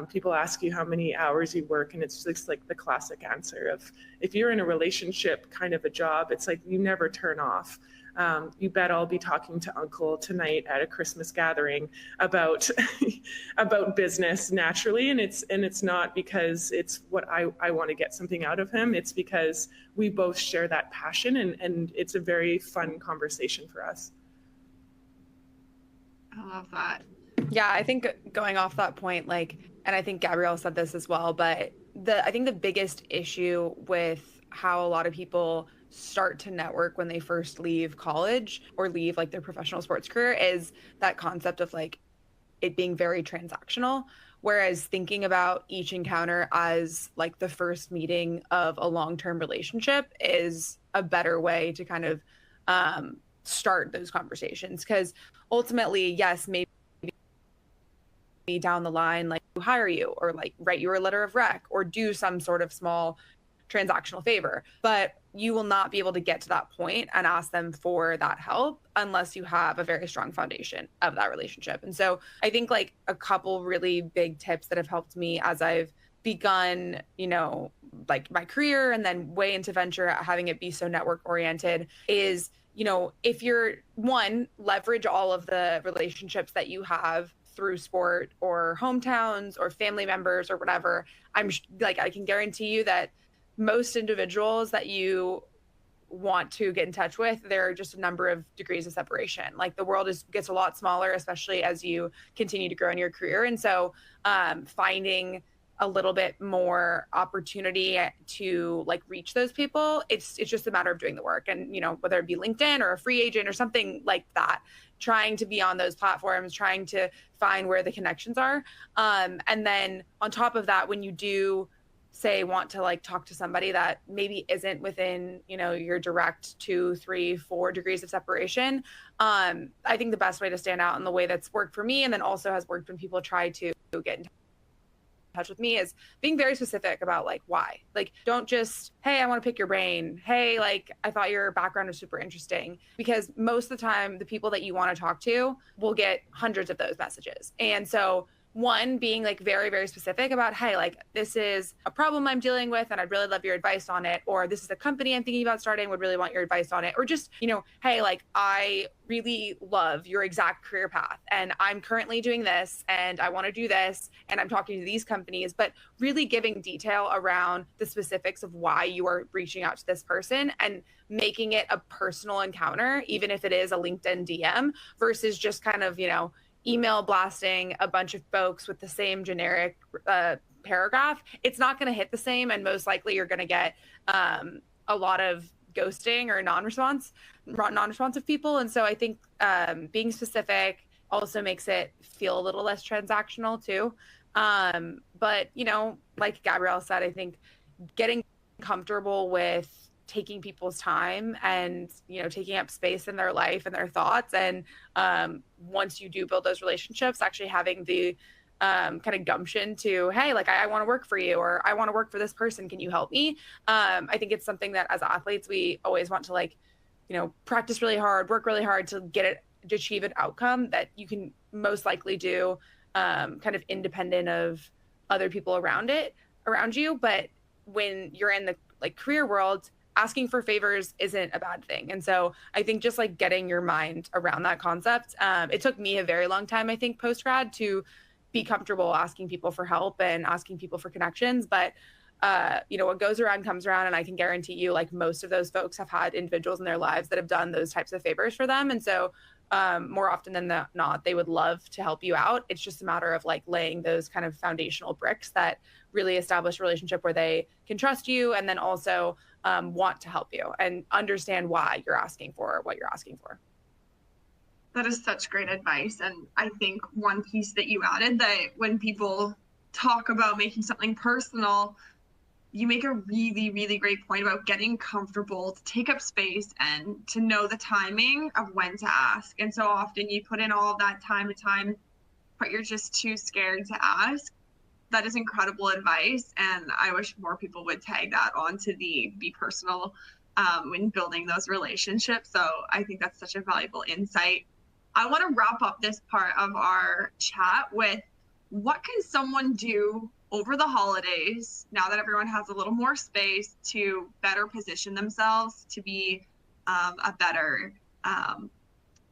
people ask you how many hours you work, and it's just like the classic answer of, if you're in a relationship kind of a job, it's like you never turn off. You bet I'll be talking to Uncle tonight at a Christmas gathering about about business naturally, and it's not because it's what I want to get something out of him. It's because we both share that passion, and it's a very fun conversation for us. I love that. Yeah, I think going off that point, and I think Gabrielle said this as well, but I think the biggest issue with how a lot of people start to network when they first leave college or leave like their professional sports career is that concept of like it being very transactional, whereas thinking about each encounter as like the first meeting of a long-term relationship is a better way to kind of start those conversations. Because ultimately, yes, maybe down the line, like hire you or like write you a letter of rec or do some sort of small transactional favor. But you will not be able to get to that point and ask them for that help unless you have a very strong foundation of that relationship. And so I think like a couple really big tips that have helped me as I've begun, like my career and then way into venture, having it be so network oriented is, if you're leverage all of the relationships that you have through sport or hometowns or family members or whatever. I can guarantee you that most individuals that you want to get in touch with, there are just a number of degrees of separation. Like the world gets a lot smaller, especially as you continue to grow in your career. And so finding a little bit more opportunity to like reach those people, it's just a matter of doing the work. And, whether it be LinkedIn or a free agent or something like that, trying to be on those platforms, trying to find where the connections are. And then on top of that, when you do say want to like talk to somebody that maybe isn't within your direct 2, 3, 4 degrees of separation, I think the best way to stand out in the way that's worked for me and then also has worked when people try to get in touch with me is being very specific about like why. Like don't just, hey, I want to pick your brain, hey, like I thought your background was super interesting, because most of the time the people that you want to talk to will get hundreds of those messages. And so being like very, very specific about, hey, like this is a problem I'm dealing with and I'd really love your advice on it, or this is a company I'm thinking about starting, would really want your advice on it, or just, hey, like I really love your exact career path and I'm currently doing this and I want to do this and I'm talking to these companies, but really giving detail around the specifics of why you are reaching out to this person and making it a personal encounter, even if it is a LinkedIn DM versus just kind of, email blasting a bunch of folks with the same generic paragraph. It's not going to hit the same, and most likely you're going to get a lot of ghosting or non-responsive people. And so I think being specific also makes it feel a little less transactional too. But like Gabrielle said, I think getting comfortable with taking people's time and taking up space in their life and their thoughts, and once you do build those relationships, actually having the kind of gumption to, hey, like I want to work for you, or I want to work for this person, can you help me? I think it's something that as athletes we always want to like practice really hard, work really hard to achieve an outcome that you can most likely do kind of independent of other people around you. But when you're in the like career world, asking for favors isn't a bad thing. And so I think just like getting your mind around that concept, it took me a very long time, I think, post-grad to be comfortable asking people for help and asking people for connections. But, what goes around comes around. And I can guarantee you, like most of those folks have had individuals in their lives that have done those types of favors for them. And so more often than not, they would love to help you out. It's just a matter of like laying those kind of foundational bricks that really establish a relationship where they can trust you and then also want to help you and understand why you're asking for what you're asking for. That is such great advice. And I think one piece that you added, that when people talk about making something personal, you make a really, really great point about getting comfortable to take up space and to know the timing of when to ask. And so often you put in all of that time, but you're just too scared to ask. That is incredible advice. And I wish more people would tag that onto the be personal when building those relationships. So I think that's such a valuable insight. I want to wrap up this part of our chat with, what can someone do over the holidays, now that everyone has a little more space, to better position themselves to be a better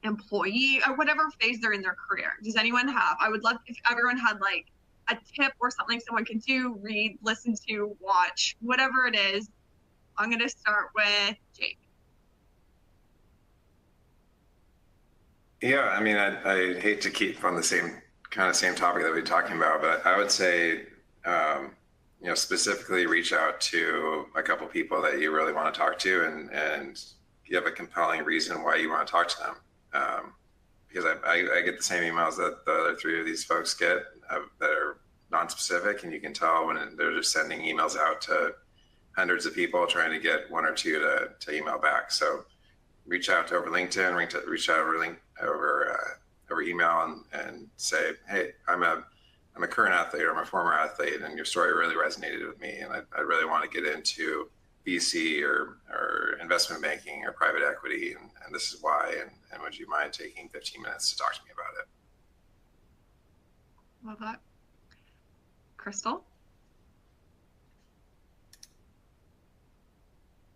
employee or whatever phase they're in their career? Does anyone have? I would love if everyone had like a tip or something someone can do, read, listen to, watch, whatever it is. I'm going to start with Jake. Yeah, I mean, I hate to keep on the same topic that we're talking about, but I would say, specifically reach out to a couple people that you really want to talk to, and you have a compelling reason why you want to talk to them. Because I get the same emails that the other three of these folks get that are non-specific, and you can tell when they're just sending emails out to hundreds of people trying to get one or two to email back. So reach out over LinkedIn, reach out over email and say, hey, I'm I'm a current athlete or I'm a former athlete, and your story really resonated with me, and I really want to get into VC or investment banking or private equity, and this is why. And would you mind taking 15 minutes to talk to me about it? Love that. Crystal?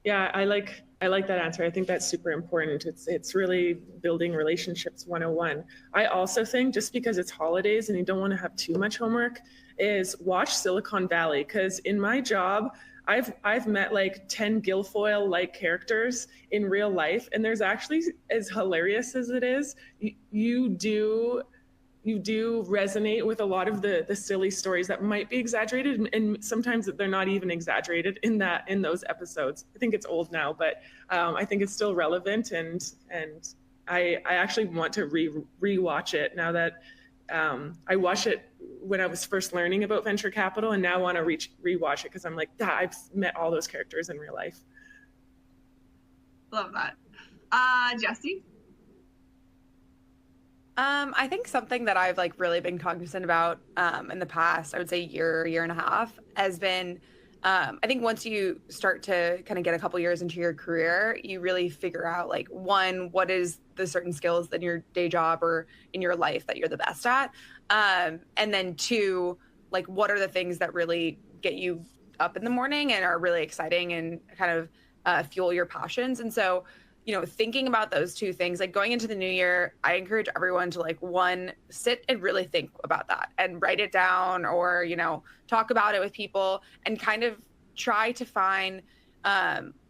Yeah, I like that answer. I think that's super important. It's really building relationships 101. I also think, just because it's holidays and you don't want to have too much homework, is watch Silicon Valley, because in my job, I've met like 10 Guilfoyle-like characters in real life, and there's actually, as hilarious as it is, you do resonate with a lot of the silly stories that might be exaggerated, and sometimes they're not even exaggerated in those episodes. I think it's old now, but I think it's still relevant, and I actually want to rewatch it now that I watched it when I was first learning about venture capital, and now I want to rewatch it because I'm like, I've met all those characters in real life. Love that. Jesse? I think something that I've like really been cognizant about in the past, I would say year and a half, has been I think once you start to kind of get a couple years into your career, you really figure out like, one, what is the certain skills in your day job or in your life that you're the best at, and then two, like what are the things that really get you up in the morning and are really exciting and kind of fuel your passions. And so, you know, thinking about those two things, like going into the new year, I encourage everyone to like, one, sit and really think about that and write it down, or, you know, talk about it with people and kind of try to find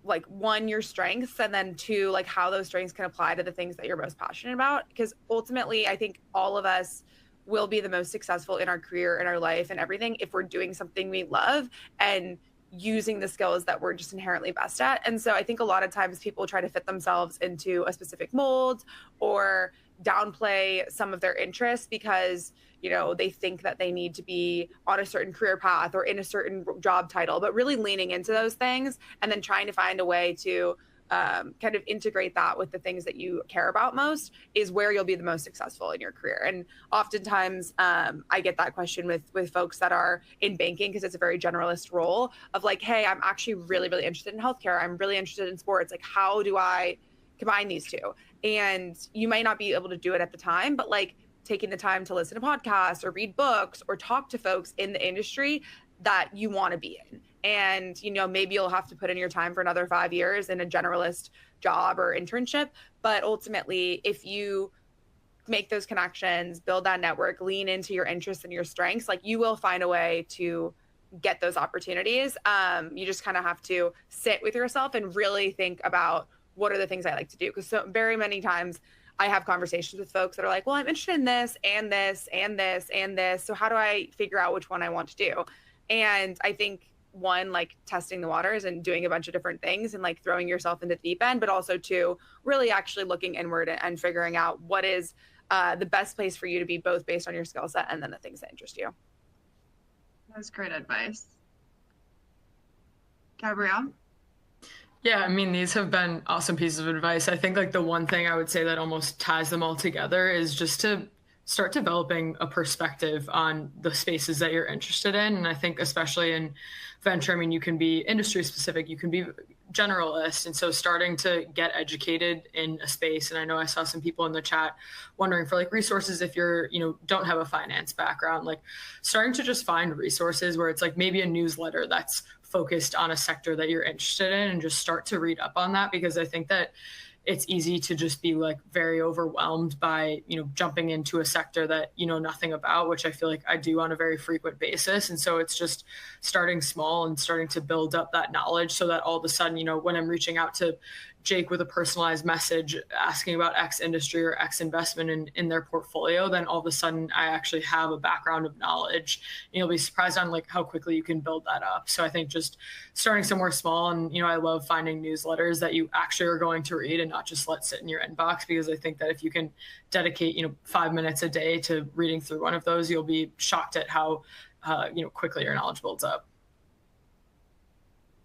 like, one, your strengths, and then two, like how those strengths can apply to the things that you're most passionate about. Because ultimately, I think all of us will be the most successful in our career, in our life, and everything if we're doing something we love and using the skills that we're just inherently best at. And so I think a lot of times people try to fit themselves into a specific mold or downplay some of their interests because, you know, they think that they need to be on a certain career path or in a certain job title, but really leaning into those things and then trying to find a way to kind of integrate that with the things that you care about most is where you'll be the most successful in your career. And oftentimes I get that question with folks that are in banking, because it's a very generalist role of like, hey, I'm actually really, really interested in healthcare. I'm really interested in sports. Like, how do I combine these two? And you might not be able to do it at the time, but like taking the time to listen to podcasts or read books or talk to folks in the industry that you want to be in. And, you know, maybe you'll have to put in your time for another 5 years in a generalist job or internship. But ultimately, if you make those connections, build that network, lean into your interests and your strengths, like you will find a way to get those opportunities. You just kind of have to sit with yourself and really think about what are the things I like to do. Because so very many times I have conversations with folks that are like, well, I'm interested in this and this and this and this. So how do I figure out which one I want to do? And I think, one, like testing the waters and doing a bunch of different things and like throwing yourself into the deep end, but also two, really actually looking inward and figuring out what is the best place for you to be, both based on your skill set and then the things that interest you. That's great advice. Gabrielle? Yeah, I mean, these have been awesome pieces of advice. I think like the one thing I would say that almost ties them all together is just to start developing a perspective on the spaces that you're interested in. And I think especially in venture, I mean, you can be industry specific, you can be generalist. And so starting to get educated in a space. And I know I saw some people in the chat wondering for like resources if you're, you know, don't have a finance background, like starting to just find resources where it's like maybe a newsletter that's focused on a sector that you're interested in and just start to read up on that. Because I think that it's easy to just be like very overwhelmed by, you know, jumping into a sector that you know nothing about, which I feel like I do on a very frequent basis. And so it's just starting small and starting to build up that knowledge so that all of a sudden, you know, when I'm reaching out to Jake with a personalized message asking about X industry or X investment in their portfolio, then all of a sudden I actually have a background of knowledge. And you'll be surprised on like how quickly you can build that up. So I think just starting somewhere small, and you know, I love finding newsletters that you actually are going to read and not just let sit in your inbox, because I think that if you can dedicate, you know, 5 minutes a day to reading through one of those, you'll be shocked at how you know, quickly your knowledge builds up.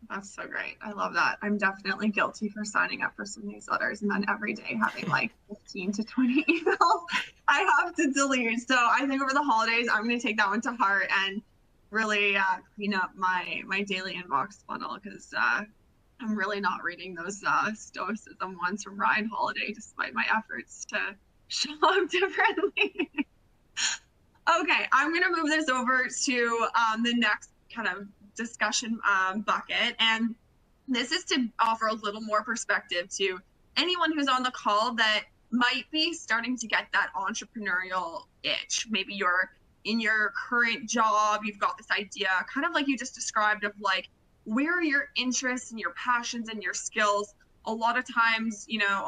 That's so great. I love that. I'm definitely guilty for signing up for some newsletters and then every day having like 15 to 20 emails I have to delete. So I think over the holidays, I'm going to take that one to heart and really clean up my daily inbox funnel, because I'm really not reading those stoicism ones from Ryan Holiday, despite my efforts to show up differently. Okay, I'm going to move this over to the next kind of discussion bucket. And this is to offer a little more perspective to anyone who's on the call that might be starting to get that entrepreneurial itch. Maybe you're in your current job, you've got this idea, kind of like you just described, of like, where are your interests and your passions and your skills? A lot of times, you know,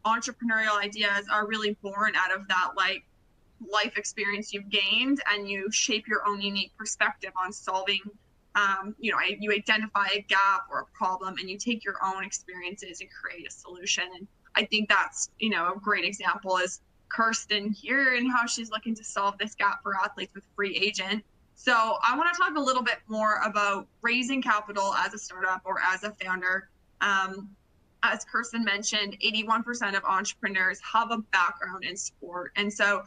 entrepreneurial ideas are really born out of that like life experience you've gained, and you shape your own unique perspective on solving you identify a gap or a problem, and you take your own experiences and create a solution. And I think that's, you know, a great example is Kirsten here and how she's looking to solve this gap for athletes with Free Agent. So I want to talk a little bit more about raising capital as a startup or as a founder. As Kirsten mentioned, 81% of entrepreneurs have a background in sport. And so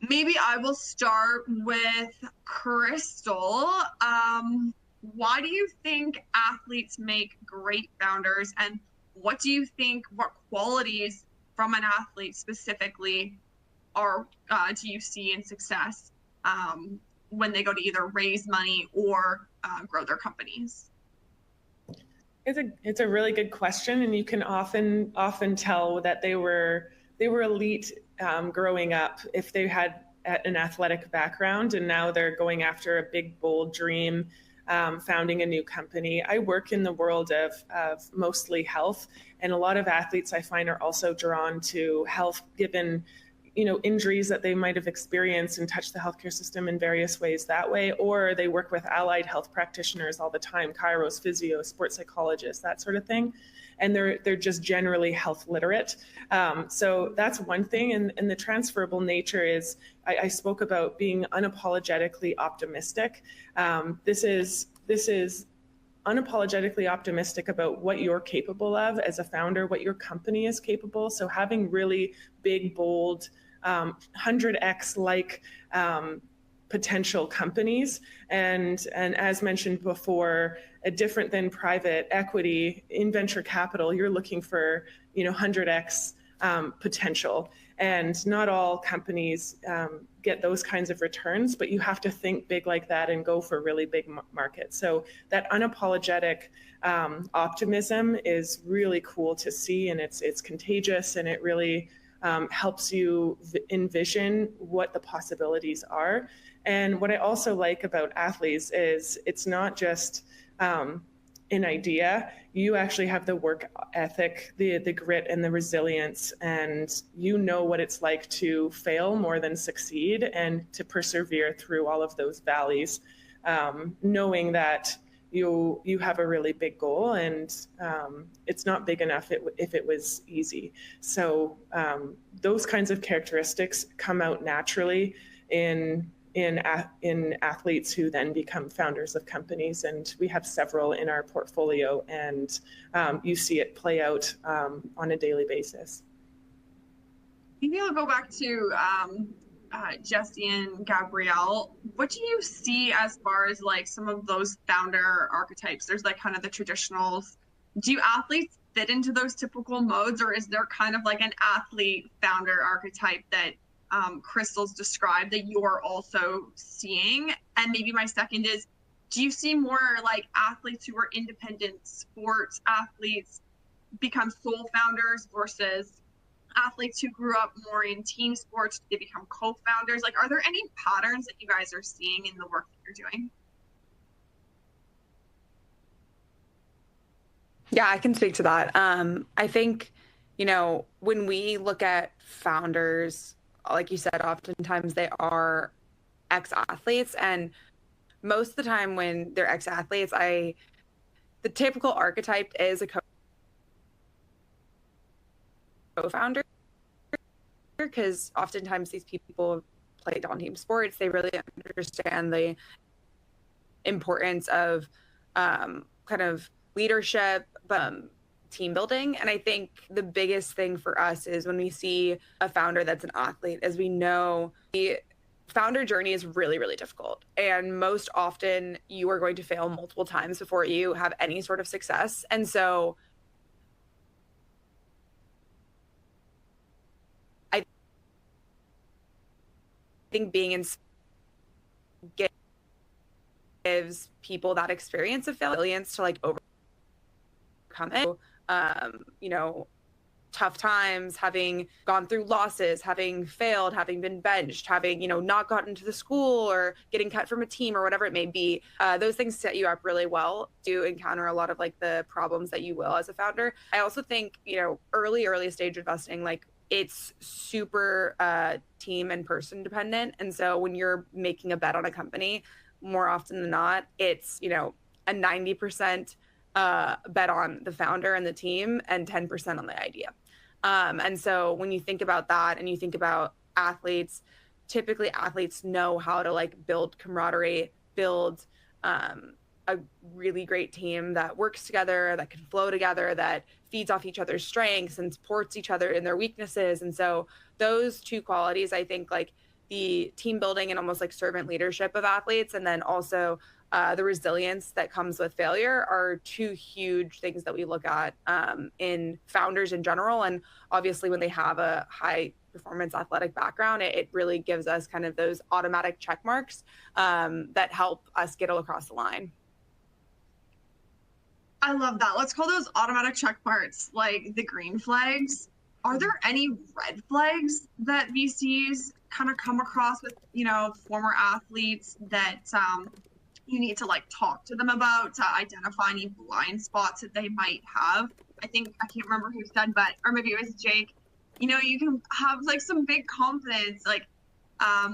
maybe I will start with Crystal. Why do you think athletes make great founders, and what do you think, what qualities from an athlete specifically are do you see in success when they go to either raise money or grow their companies? It's a really good question, and you can often tell that they were elite growing up if they had an athletic background, and now they're going after a big bold dream, founding a new company. I work in the world of mostly health, and a lot of athletes I find are also drawn to health, given, you know, injuries that they might have experienced and touch the healthcare system in various ways that way, or they work with allied health practitioners all the time, chiros, physio, sports psychologists, that sort of thing. And they're just generally health literate. So that's one thing. And the transferable nature is, I spoke about being unapologetically optimistic. This is unapologetically optimistic about what you're capable of as a founder, what your company is capable. So having really big, bold, 100x like potential companies. And as mentioned before, different than private equity, in venture capital, you're looking for, you know, 100x potential. And not all companies get those kinds of returns, but you have to think big like that and go for really big markets. So that unapologetic optimism is really cool to see, and it's contagious, and it really helps you envision what the possibilities are. And what I also like about athletes is it's not just an idea. You actually have the work ethic, the grit and the resilience, and you know what it's like to fail more than succeed, and to persevere through all of those valleys, knowing that you have a really big goal, and it's not big enough if it was easy. So those kinds of characteristics come out naturally in athletes who then become founders of companies, and we have several in our portfolio, and you see it play out on a daily basis. Maybe I'll go back to Jesse and Gabrielle. What do you see as far as like some of those founder archetypes? There's like kind of the traditionals. Do athletes fit into those typical modes, or is there kind of like an athlete founder archetype that Crystal's described that you're also seeing? And maybe my second is, do you see more like athletes who are independent sports athletes become sole founders versus athletes who grew up more in team sports, do they become co-founders? Like, are there any patterns that you guys are seeing in the work that you're doing? Yeah, I can speak to that. I think, you know, when we look at founders, like you said, oftentimes they are ex-athletes, and most of the time when they're ex-athletes, the typical archetype is a co-founder, because oftentimes these people played on team sports. They really understand the importance of kind of leadership, but team building. And I think the biggest thing for us is when we see a founder that's an athlete, as we know, the founder journey is really, really difficult. And most often you are going to fail multiple times before you have any sort of success. And so I think being in gives people that experience of failure to like overcome it. You know, tough times, having gone through losses, having failed, having been benched, having, you know, not gotten to the school or getting cut from a team or whatever it may be. Those things set you up really well to encounter a lot of like the problems that you will as a founder. I also think, you know, early stage investing, like it's super team and person dependent. And so when you're making a bet on a company, more often than not, it's, you know, a 90% bet on the founder and the team and 10% on the idea. And so when you think about that and you think about athletes, typically athletes know how to like build camaraderie, build a really great team that works together, that can flow together, that feeds off each other's strengths and supports each other in their weaknesses. And so those two qualities, I think, like the team building and almost like servant leadership of athletes, and then also the resilience that comes with failure, are two huge things that we look at in founders in general. And obviously when they have a high performance athletic background, it really gives us kind of those automatic check marks that help us get across the line. I love that. Let's call those automatic check marks like the green flags. Are there any red flags that VCs kind of come across with, you know, former athletes that you need to like talk to them about to identify any blind spots that they might have? I think, I can't remember who said, but, or maybe it was Jake, you know, you can have like some big confidence, like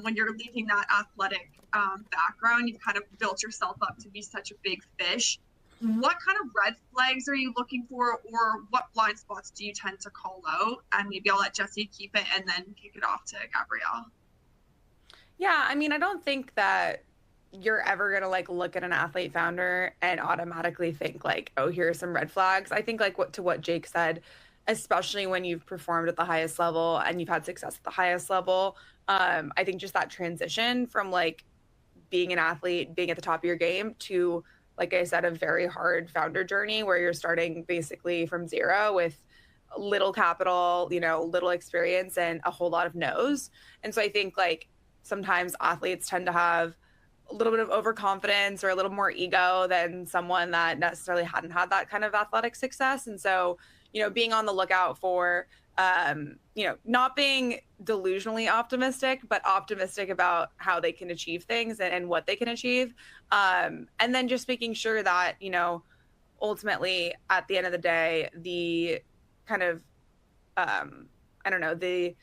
when you're leaving that athletic background, you've kind of built yourself up to be such a big fish. What kind of red flags are you looking for, or what blind spots do you tend to call out? And maybe I'll let Jesse keep it and then kick it off to Gabrielle. Yeah, I mean, I don't think that you're ever going to like look at an athlete founder and automatically think like, oh, here are some red flags. I think like what Jake said, especially when you've performed at the highest level and you've had success at the highest level, I think just that transition from like being an athlete, being at the top of your game, to, like I said, a very hard founder journey where you're starting basically from zero with little capital, you know, little experience and a whole lot of no's. And so I think like sometimes athletes tend to have a little bit of overconfidence or a little more ego than someone that necessarily hadn't had that kind of athletic success. And so, you know, being on the lookout for, you know, not being delusionally optimistic, but optimistic about how they can achieve things and what they can achieve. And then just making sure that, you know, ultimately at the end of the day, the kind of, I don't know, the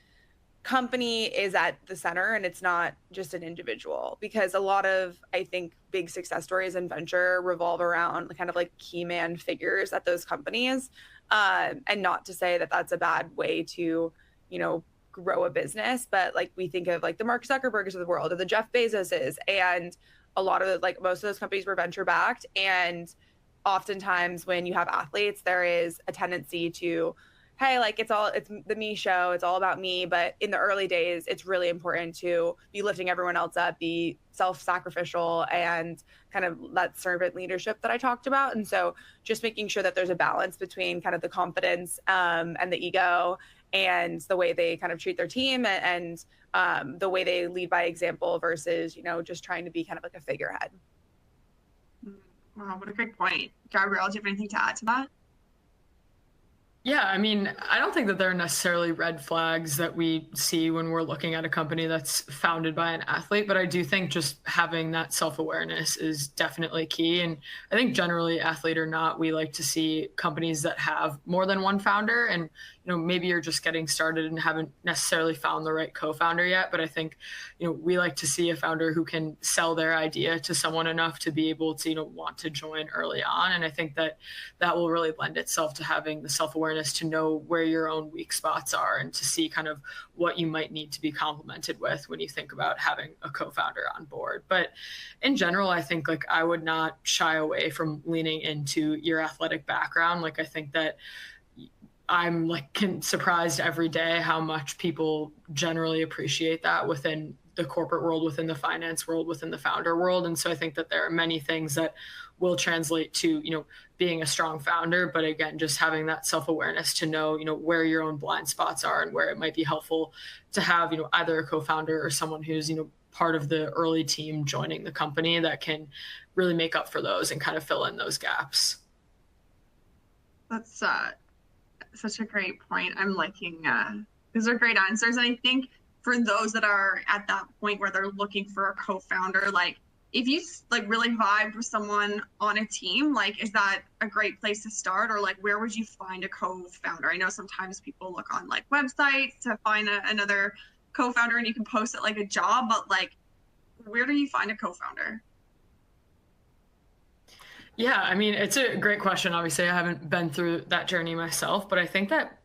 company is at the center and it's not just an individual, because a lot of, I think, big success stories in venture revolve around the kind of like key man figures at those companies. And not to say that that's a bad way to, you know, grow a business, but like we think of like the Mark Zuckerbergs of the world or the Jeff Bezoses, and a lot of like most of those companies were venture backed. And oftentimes when you have athletes, there is a tendency to, hey, like it's the me show, it's all about me. But in the early days, it's really important to be lifting everyone else up, be self-sacrificial, and kind of that servant leadership that I talked about. And so just making sure that there's a balance between kind of the confidence and the ego and the way they kind of treat their team and the way they lead by example versus, you know, just trying to be kind of like a figurehead. Wow, what a great point. Gabrielle, do you have anything to add to that? Yeah, I mean, I don't think that there are necessarily red flags that we see when we're looking at a company that's founded by an athlete, but I do think just having that self-awareness is definitely key. And I think generally, athlete or not, we like to see companies that have more than one founder. And, you know, maybe you're just getting started and haven't necessarily found the right co-founder yet. But I think, you know, we like to see a founder who can sell their idea to someone enough to be able to, you know, want to join early on. And I think that that will really lend itself to having the self-awareness self-awareness to know where your own weak spots are and to see kind of what you might need to be complemented with when you think about having a co-founder on board. But in general, I think like I would not shy away from leaning into your athletic background. Like I think that I'm like surprised every day how much people generally appreciate that within the corporate world, within the finance world, within the founder world. And so I think that there are many things that will translate to, being a strong founder. But again, just having that self-awareness to know, where your own blind spots are and where it might be helpful to have, either a co-founder or someone who's, part of the early team joining the company that can really make up for those and kind of fill in those gaps. That's such a great point. I'm liking, these are great answers. And I think for those that are at that point where they're looking for a co-founder, like if you like really vibed with someone on a team, like, is that a great place to start? Or like, where would you find a co-founder? I know sometimes people look on like websites to find another co-founder and you can post it like a job, but like, where do you find a co-founder? Yeah, I mean, it's a great question. Obviously, I haven't been through that journey myself, but I think that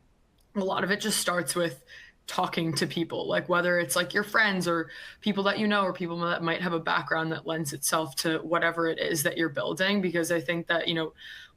a lot of it just starts with talking to people, like whether it's like your friends or people that or people that might have a background that lends itself to whatever it is that you're building. Because I think that,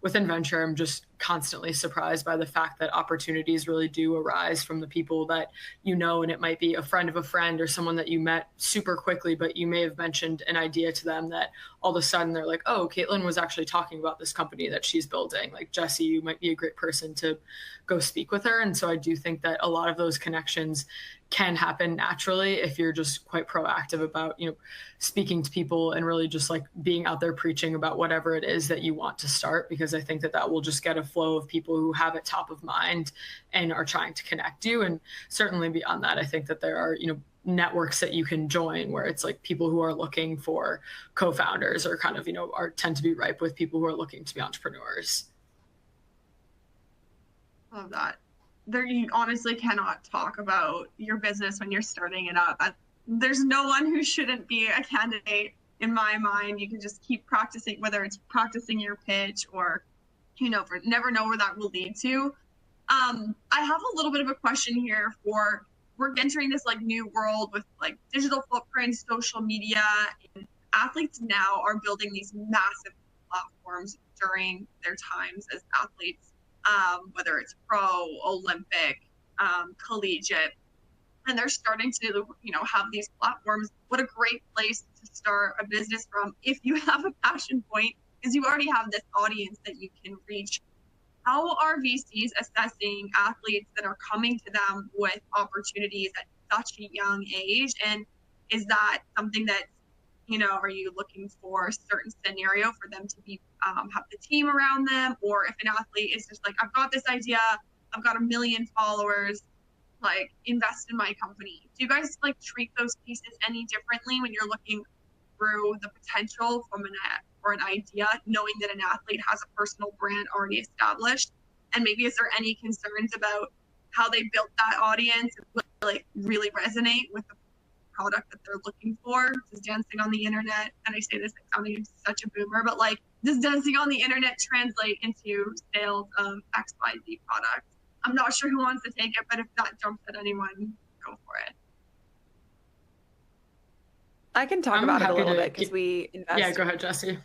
within venture, I'm just constantly surprised by the fact that opportunities really do arise from the people that and it might be a friend of a friend or someone that you met super quickly, but you may have mentioned an idea to them that all of a sudden they're like, oh, Caitlin was actually talking about this company that she's building. Like, Jesse, you might be a great person to go speak with her. And so I do think that a lot of those connections can happen naturally if you're just quite proactive about, speaking to people and really just like being out there preaching about whatever it is that you want to start, because I think that that will just get a flow of people who have it top of mind and are trying to connect you. And certainly beyond that, I think that there are, networks that you can join where it's like people who are looking for co-founders or kind of, tend to be ripe with people who are looking to be entrepreneurs. Love that. There, you honestly cannot talk about your business when you're starting it up. There's no one who shouldn't be a candidate in my mind. You can just keep practicing, whether it's practicing your pitch or, never know where that will lead to. I have a little bit of a question here we're entering this like new world with like digital footprints, social media, and athletes now are building these massive platforms during their times as athletes. Whether it's pro, Olympic, collegiate, and they're starting to, have these platforms. What a great place to start a business from if you have a passion point, because you already have this audience that you can reach. How are VCs assessing athletes that are coming to them with opportunities at such a young age? And is that something that, are you looking for a certain scenario for them to be have the team around them? Or if an athlete is just like, I've got this idea, I've got 1 million followers, like invest in my company. Do you guys like treat those pieces any differently when you're looking through the potential from an idea, knowing that an athlete has a personal brand already established? And maybe is there any concerns about how they built that audience and will like really resonate with the product that they're looking for? Does dancing on the internet, and I say this like sounding such a boomer, but like, does dancing on the internet translate into sales of XYZ product? I'm not sure who wants to take it, but if that jumps at anyone, go for it. I can talk about it a little bit because we invest. Yeah, go ahead, Jesse.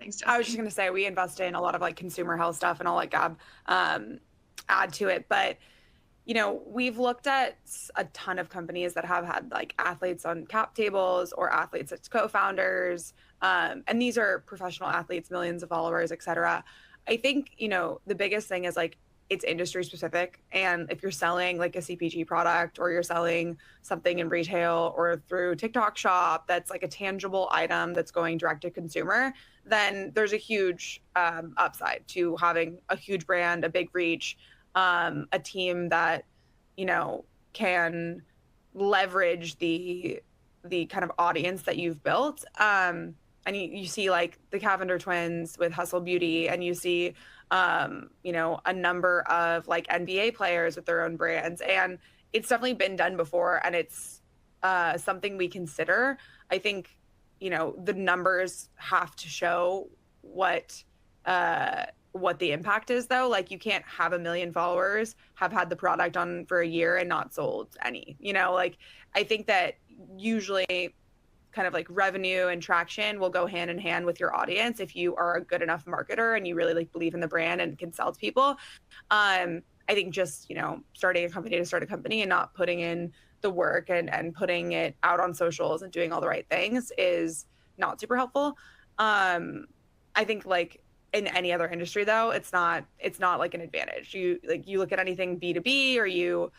Thanks, Jesse. I was just going to say we invest in a lot of like consumer health stuff, and I'll let Gab add to it. But we've looked at a ton of companies that have had like athletes on cap tables or athletes as co-founders. And these are professional athletes, millions of followers, et cetera. I think, the biggest thing is like, it's industry specific. And if you're selling like a CPG product or you're selling something in retail or through TikTok shop, that's like a tangible item that's going direct to consumer, then there's a huge upside to having a huge brand, a big reach, a team that, can leverage the kind of audience that you've built. And you see like the Cavender twins with Hustle Beauty, and you see, a number of like NBA players with their own brands. And it's definitely been done before, and it's something we consider. I think, the numbers have to show what what the impact is though. Like you can't have 1 million followers, have had the product on for a year and not sold any, like I think that usually kind of like revenue and traction will go hand in hand with your audience if you are a good enough marketer and you really like believe in the brand and can sell to people. I think just, starting a company to start a company and not putting in the work and putting it out on socials and doing all the right things is not super helpful. I think like in any other industry though, it's not like an advantage. You look at anything B2B or you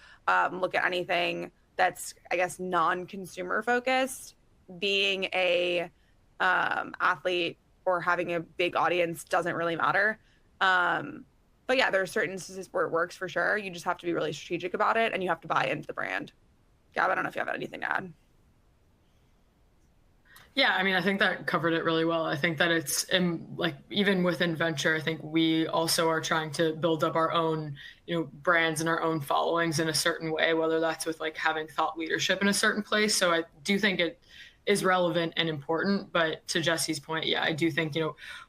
look at anything that's, I guess, non-consumer focused, being a athlete or having a big audience doesn't really matter. But yeah, there are certain instances where it works for sure. You just have to be really strategic about it and you have to buy into the brand. Gab, I don't know if you have anything to add. Yeah, I mean, I think that covered it really well. I think that it's like even within venture, I think we also are trying to build up our own, brands and our own followings in a certain way, whether that's with like having thought leadership in a certain place. So I do think it is relevant and important. But to Jesse's point, yeah, I do think,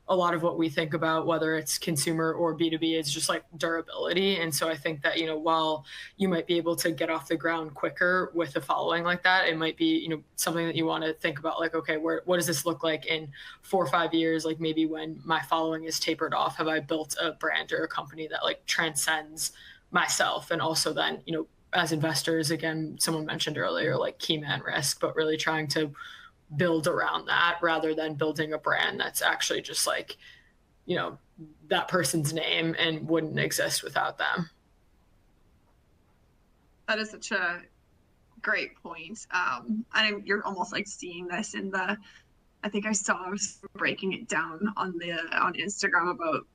a lot of what we think about, whether it's consumer or B2B, is just like durability. And so I think that, while you might be able to get off the ground quicker with a following like that, it might be, something that you want to think about, like, okay, what does this look like in 4 or 5 years? Like maybe when my following is tapered off, have I built a brand or a company that like transcends myself? And also then, as investors, again, someone mentioned earlier, like key man risk, but really trying to build around that rather than building a brand that's actually just like, that person's name and wouldn't exist without them. That is such a great point. And you're almost like seeing this in I think I was breaking it down on Instagram about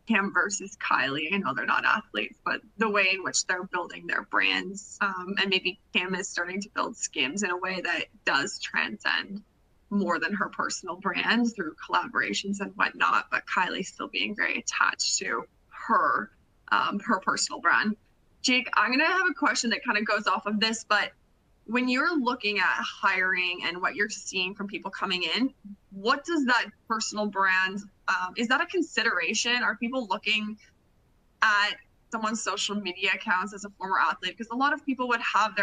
Cam versus Kylie. I know they're not athletes, but the way in which they're building their brands, and maybe Cam is starting to build Skims in a way that does transcend more than her personal brand through collaborations and whatnot, but Kylie still being very attached to her personal brand. Jake, I'm gonna have a question that kind of goes off of this, but when you're looking at hiring and what you're seeing from people coming in, what does that personal brand, is that a consideration? Are people looking at someone's social media accounts as a former athlete? Because a lot of people would have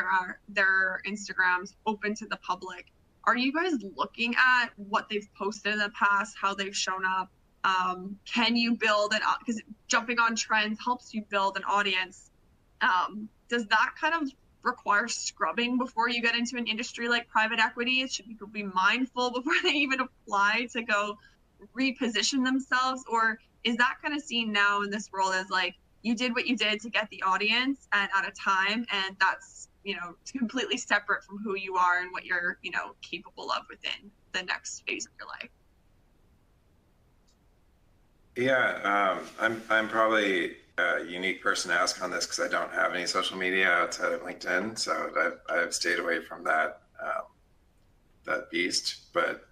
their Instagrams open to the public. Are you guys looking at what they've posted in the past, how they've shown up? Can you build because jumping on trends helps you build an audience. Does that kind of require scrubbing before you get into an industry like private equity? Should people be mindful before they even apply to go reposition themselves? Or is that kind of seen now in this world as like, you did what you did to get the audience and at a time, and that's, completely separate from who you are and what you're, capable of within the next phase of your life? Yeah, I'm probably a unique person to ask on this because I don't have any social media outside of LinkedIn, so I've stayed away from that beast. But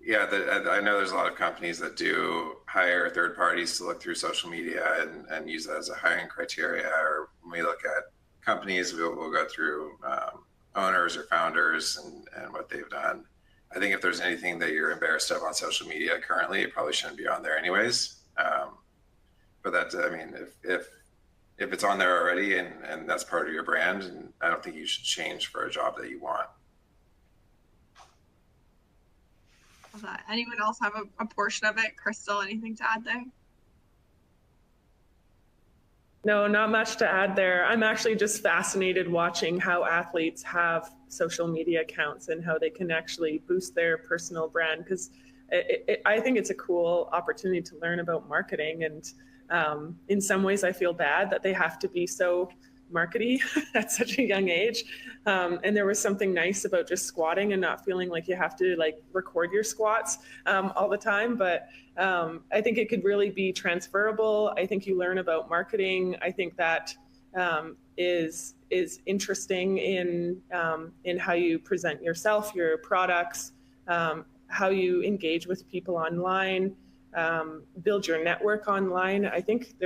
yeah, I know there's a lot of companies that do hire third parties to look through social media and use that as a hiring criteria. Or when we look at companies, we'll go through owners or founders and what they've done. I think if there's anything that you're embarrassed of on social media currently, it probably shouldn't be on there anyways. But that's, I mean, if it's on there already and that's part of your brand, and I don't think you should change for a job that you want. Anyone else have a portion of it? Crystal, anything to add there? No, not much to add there. I'm actually just fascinated watching how athletes have social media accounts and how they can actually boost their personal brand, because I think it's a cool opportunity to learn about marketing. And in some ways, I feel bad that they have to be so markety at such a young age. And there was something nice about just squatting and not feeling like you have to like record your squats all the time. But I think it could really be transferable. I think you learn about marketing. I think that is interesting in how you present yourself, your products, how you engage with people online, build your network online. I think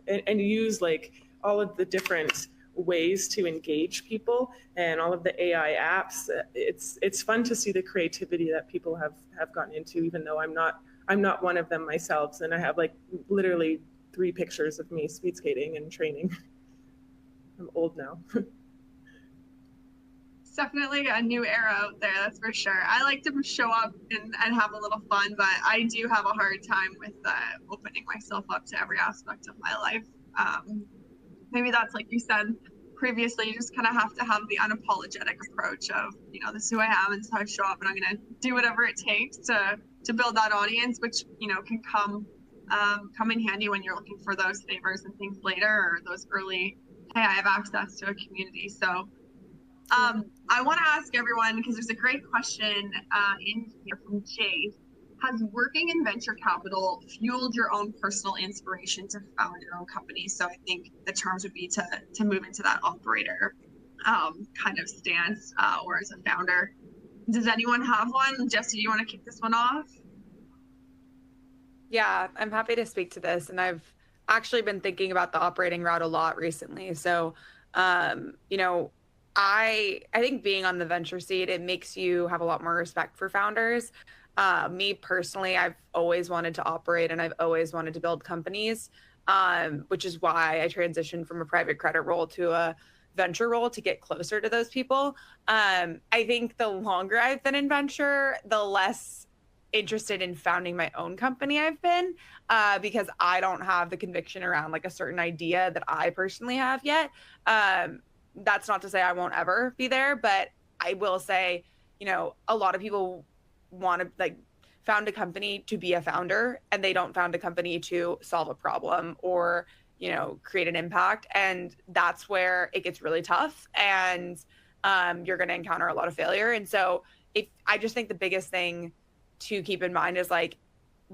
and use like all of the different ways to engage people and all of the AI apps. It's fun to see the creativity that people have gotten into, even though I'm not one of them myself. And I have like literally 3 pictures of me speed skating and training. I'm old now. It's definitely a new era out there, that's for sure. I like to show up and have a little fun, but I do have a hard time with opening myself up to every aspect of my life. Maybe that's, like you said previously, you just kind of have to have the unapologetic approach of, this is who I am and this is how I show up, and I'm going to do whatever it takes to build that audience, which, can come in handy when you're looking for those favors and things later, or those early, hey, I have access to a community. So I want to ask everyone, because there's a great question in here from Chase. Has working in venture capital fueled your own personal inspiration to found your own company? So I think the terms would be to move into that operator kind of stance or as a founder. Does anyone have one? Jesse, do you want to kick this one off? Yeah, I'm happy to speak to this. And I've actually been thinking about the operating route a lot recently. So, I think being on the venture seat, it makes you have a lot more respect for founders. Me personally, I've always wanted to operate and I've always wanted to build companies, which is why I transitioned from a private credit role to a venture role to get closer to those people. I think the longer I've been in venture, the less interested in founding my own company I've been, because I don't have the conviction around like a certain idea that I personally have yet. That's not to say I won't ever be there, but I will say, a lot of people want to like found a company to be a founder, and they don't found a company to solve a problem or, create an impact. And that's where it gets really tough, and you're going to encounter a lot of failure. And so I just think the biggest thing to keep in mind is like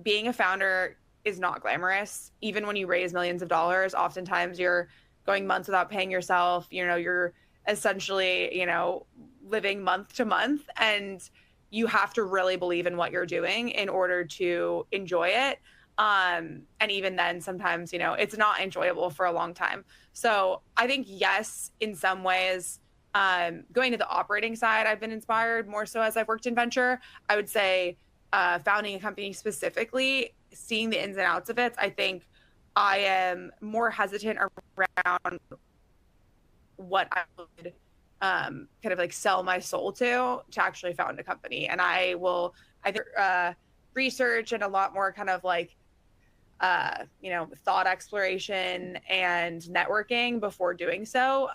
being a founder is not glamorous. Even when you raise millions of dollars, oftentimes you're going months without paying yourself. You're essentially, living month to month, and you have to really believe in what you're doing in order to enjoy it. And even then, sometimes, it's not enjoyable for a long time. So I think, yes, in some ways, going to the operating side, I've been inspired more so as I've worked in venture. I would say founding a company specifically, seeing the ins and outs of it, I think I am more hesitant around what I would kind of like sell my soul to actually found a company. And I will either research and a lot more kind of like, thought exploration and networking before doing so,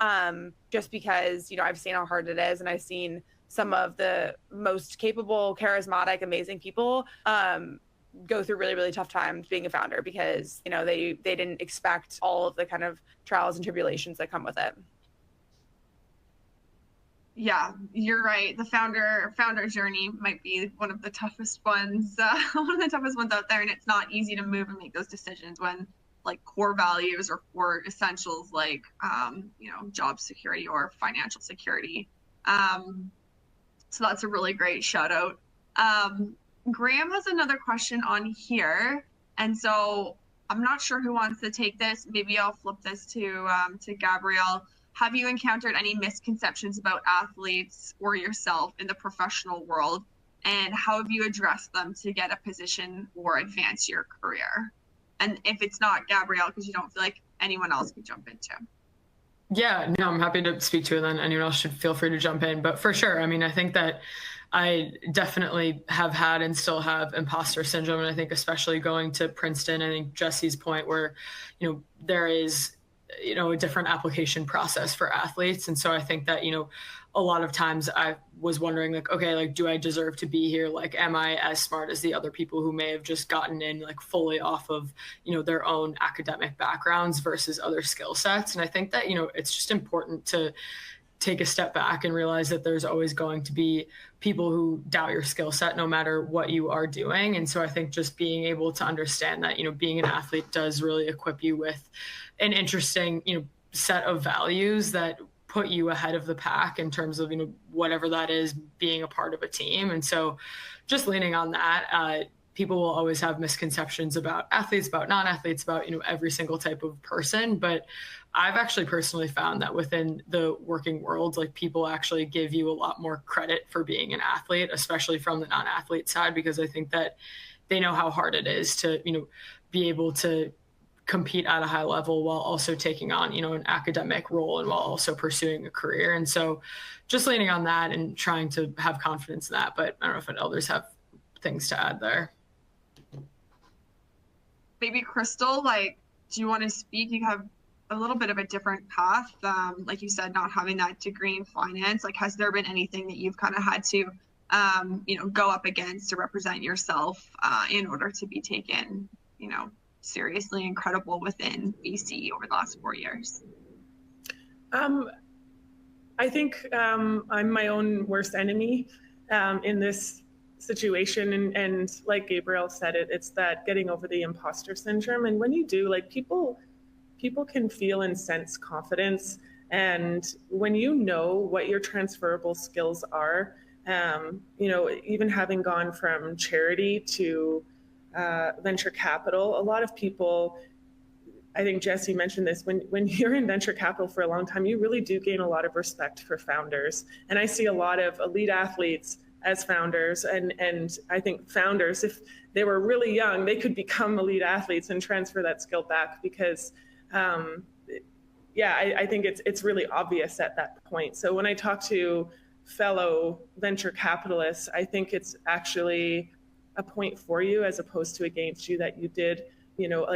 just because, I've seen how hard it is, and I've seen some of the most capable, charismatic, amazing people go through really, really tough times being a founder because, they didn't expect all of the kind of trials and tribulations that come with it. Yeah, you're right. The founder journey might be one of the toughest ones, out there. And it's not easy to move and make those decisions when like core values or core essentials like, job security or financial security. So that's a really great shout out. Graham has another question on here. And so I'm not sure who wants to take this. Maybe I'll flip this to Gabrielle. Have you encountered any misconceptions about athletes or yourself in the professional world? And how have you addressed them to get a position or advance your career? And if it's not Gabrielle, because you don't feel like anyone else can jump into. Yeah, no, I'm happy to speak to it, and then anyone else should feel free to jump in. But for sure, I think that I definitely have had and still have imposter syndrome. And I think especially going to Princeton, I think Jesse's point where, there is, a different application process for athletes. And so I think that, a lot of times I was wondering like, okay, like, do I deserve to be here? Like, am I as smart as the other people who may have just gotten in like fully off of, their own academic backgrounds versus other skill sets? And I think that, it's just important to take a step back and realize that there's always going to be people who doubt your skill set no matter what you are doing. And so I think just being able to understand that, being an athlete does really equip you with an interesting, set of values that put you ahead of the pack in terms of, whatever that is, being a part of a team. And so just leaning on that, people will always have misconceptions about athletes, about non-athletes, about, every single type of person. But I've actually personally found that within the working world, like, people actually give you a lot more credit for being an athlete, especially from the non-athlete side, because I think that they know how hard it is to, be able to compete at a high level while also taking on, an academic role and while also pursuing a career. And so just leaning on that and trying to have confidence in that. But I don't know if others have things to add there. Maybe Crystal, do you want to speak? You have a little bit of a different path. Like you said, not having that degree in finance, has there been anything that you've kind of had to, go up against to represent yourself in order to be taken, seriously and credible within BC over the last 4 years? I think I'm my own worst enemy in this situation. And like Gabriel said, it's that getting over the imposter syndrome. And when you do, people can feel and sense confidence. And when you know what your transferable skills are, even having gone from charity to venture capital, a lot of people, I think Jesse mentioned this, when you're in venture capital for a long time, you really do gain a lot of respect for founders. And I see a lot of elite athletes as founders, and I think founders, if they were really young, they could become elite athletes and transfer that skill back, because I think it's really obvious at that point. So when I talk to fellow venture capitalists, I think it's actually a point for you as opposed to against you that you did,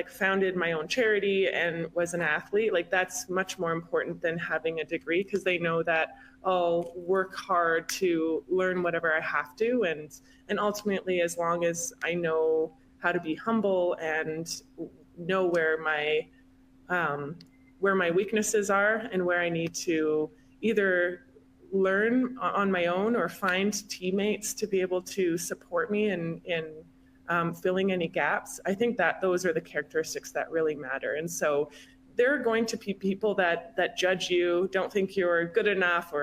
founded my own charity and was an athlete. That's much more important than having a degree, because they know that I'll work hard to learn whatever I have to. And ultimately, as long as I know how to be humble and know where my weaknesses are and where I need to either learn on my own or find teammates to be able to support me in filling any gaps, I think that those are the characteristics that really matter. And so there are going to be people that judge you, don't think you're good enough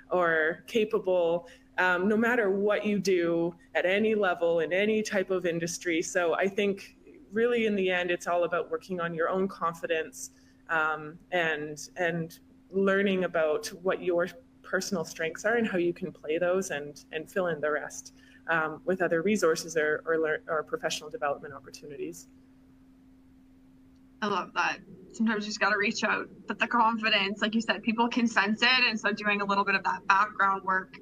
or capable, no matter what you do at any level in any type of industry. So I think really in the end, it's all about working on your own confidence and learning about what your personal strengths are and how you can play those and fill in the rest with other resources or professional development opportunities. I love that. Sometimes you just got to reach out, but the confidence, like you said, people can sense it. And so doing a little bit of that background work,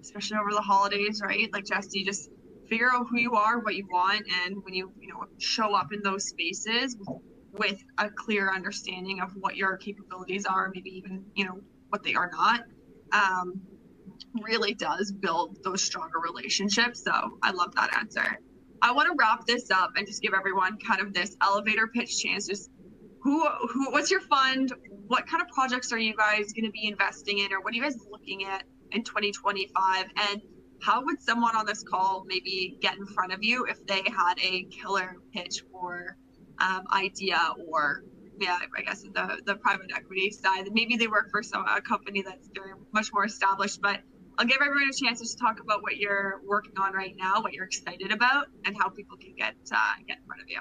especially over the holidays, right? Like Jesse, just figure out who you are, what you want. And when you show up in those spaces with a clear understanding of what your capabilities are, maybe even, what they are not, really does build those stronger relationships. So I love that answer. I want to wrap this up and just give everyone kind of this elevator pitch chance. Just what's your fund? What kind of projects are you guys going to be investing in, or what are you guys looking at in 2025? And how would someone on this call maybe get in front of you if they had a killer pitch or idea, or I guess the private equity side? Maybe they work for a company that's very much more established, but I'll give everyone a chance to just talk about what you're working on right now, what you're excited about, and how people can get in front of you.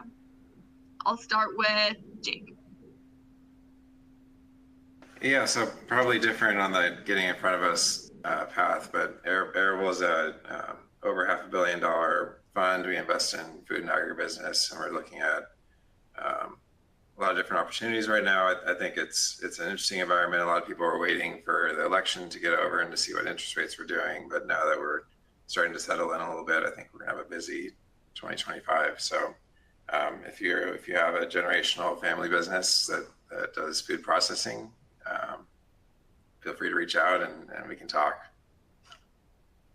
I'll start with Jake. Yeah, so probably different on the getting in front of us path, but Arable is a over $500 million fund. We invest in food and agribusiness, and we're looking at a lot of different opportunities right now. I think it's an interesting environment. A lot of people are waiting for the election to get over and to see what interest rates were doing. But now that we're starting to settle in a little bit, I think we're gonna have a busy 2025. So if you have a generational family business that does food processing, feel free to reach out and we can talk.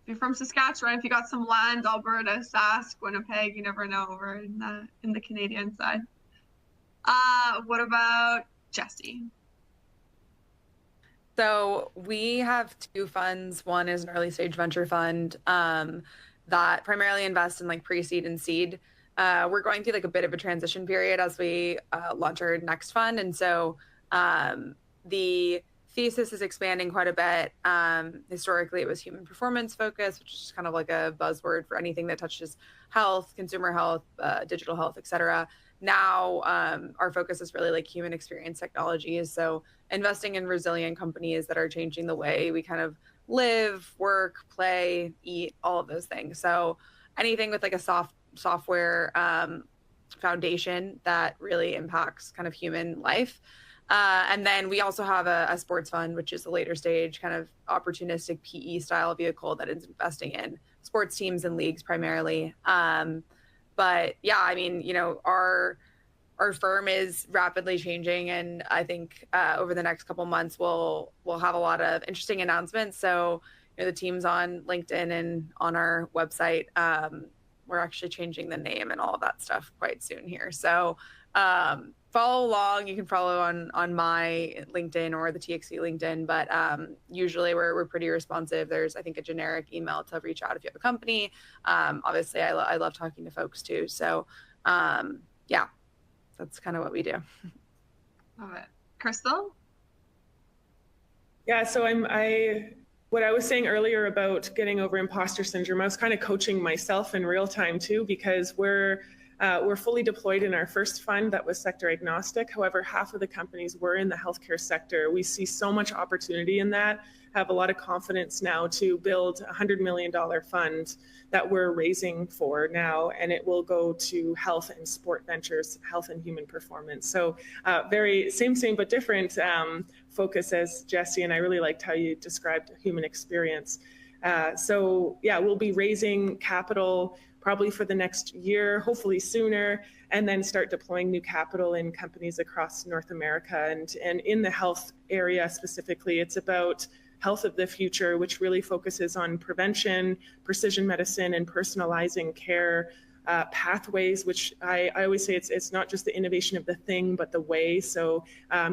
If you're from Saskatchewan, if you got some land, Alberta, Sask, Winnipeg, you never know, over in the Canadian side. What about Jesse? So we have two funds. One is an early stage venture fund that primarily invests in pre-seed and seed. We're going through a bit of a transition period as we launch our next fund. And so the thesis is expanding quite a bit. Historically, it was human performance focused, which is kind of like a buzzword for anything that touches health, consumer health, digital health, et cetera. Now, our focus is really human experience technologies. So investing in resilient companies that are changing the way we kind of live, work, play, eat, all of those things. So anything with a software foundation that really impacts kind of human life. And then we also have a sports fund, which is a later stage kind of opportunistic PE style vehicle that is investing in sports teams and leagues primarily. But yeah, I mean, our firm is rapidly changing, and I think over the next couple months we'll have a lot of interesting announcements. So the team's on LinkedIn and on our website. We're actually changing the name and all of that stuff quite soon here. So follow along. You can follow on my LinkedIn or the TXC LinkedIn, but usually we're pretty responsive. There's, I think, a generic email to reach out if you have a company. Obviously, I love talking to folks too. So yeah, that's kind of what we do. Love it. Crystal? Yeah, so what I was saying earlier about getting over imposter syndrome, I was kind of coaching myself in real time too, because we're fully deployed in our first fund that was sector agnostic. However, half of the companies were in the healthcare sector. We see so much opportunity in that, have a lot of confidence now to build a $100 million fund that we're raising for now, and it will go to health and sport ventures, health and human performance. So very same but different focus as Jesse, and I really liked how you described human experience. So yeah, we'll be raising capital probably for the next year, hopefully sooner, and then start deploying new capital in companies across North America. And in the health area specifically, it's about health of the future, which really focuses on prevention, precision medicine, and personalizing care pathways, which I always say it's not just the innovation of the thing, but the way. So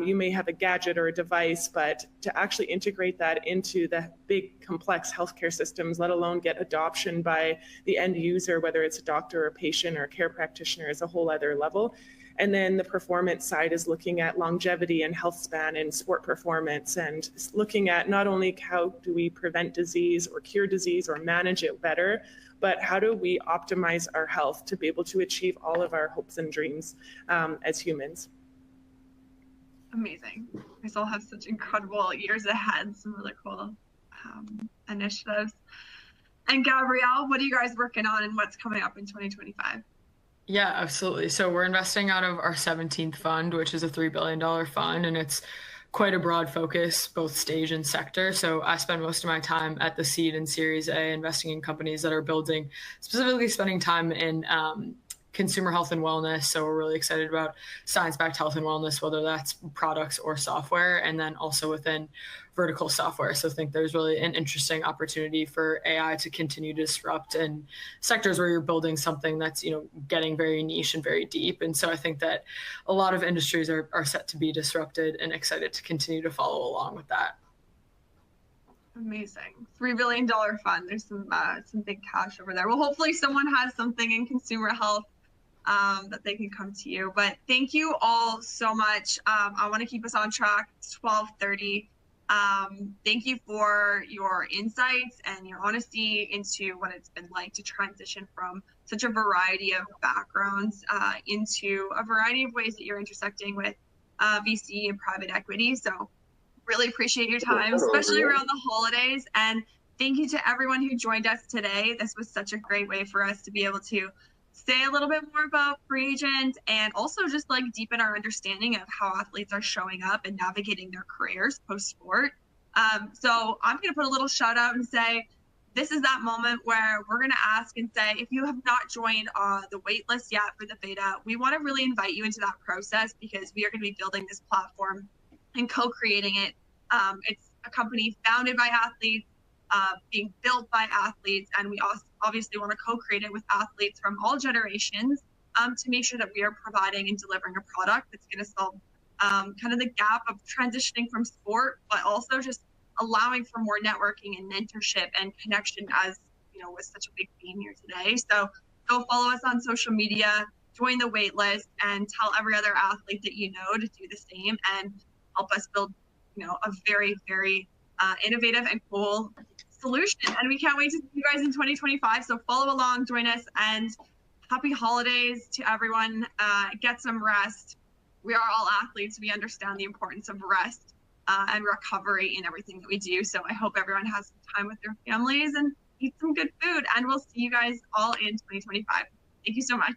you may have a gadget or a device, but to actually integrate that into the big complex healthcare systems, let alone get adoption by the end user, whether it's a doctor or a patient or a care practitioner, is a whole other level. And then the performance side is looking at longevity and health span and sport performance, and looking at not only how do we prevent disease or cure disease or manage it better, but how do we optimize our health to be able to achieve all of our hopes and dreams as humans. Amazing. You guys all have such incredible years ahead, some really cool initiatives. And Gabrielle, what are you guys working on and what's coming up in 2025? Yeah, absolutely. So we're investing out of our 17th fund, which is a $3 billion fund, and it's quite a broad focus, both stage and sector. So I spend most of my time at the seed and Series A investing in companies that are building, specifically spending time in consumer health and wellness. So we're really excited about science-backed health and wellness, whether that's products or software, and then also within vertical software. So I think there's really an interesting opportunity for AI to continue to disrupt in sectors where you're building something that's, getting very niche and very deep. And so I think that a lot of industries are set to be disrupted, and excited to continue to follow along with that. Amazing. $3 billion fund. There's some big cash over there. Well, hopefully someone has something in consumer health that they can come to you. But thank you all so much. I want to keep us on track. It's 12:30. Thank you for your insights and your honesty into what it's been like to transition from such a variety of backgrounds into a variety of ways that you're intersecting with VC and private equity. So really appreciate your time, especially around the holidays. And thank you to everyone who joined us today. This was such a great way for us to be able to say a little bit more about free agent, and also just like deepen our understanding of how athletes are showing up and navigating their careers post-sport. So I'm going to put a little shout out and say, this is that moment where we're going to ask and say, if you have not joined the wait list yet for the beta, we want to really invite you into that process, because we are going to be building this platform and co-creating it. It's a company founded by athletes, being built by athletes, and we also obviously want to co-create it with athletes from all generations to make sure that we are providing and delivering a product that's going to solve kind of the gap of transitioning from sport, but also just allowing for more networking and mentorship and connection, as was such a big theme here today. So go follow us on social media, join the wait list, and tell every other athlete that you know to do the same, and help us build a very, very innovative and cool solution. And we can't wait to see you guys in 2025. So follow along, join us, and happy holidays to everyone. Get some rest. We are all athletes. We understand the importance of rest and recovery in everything that we do. So I hope everyone has some time with their families and eat some good food. And we'll see you guys all in 2025. Thank you so much.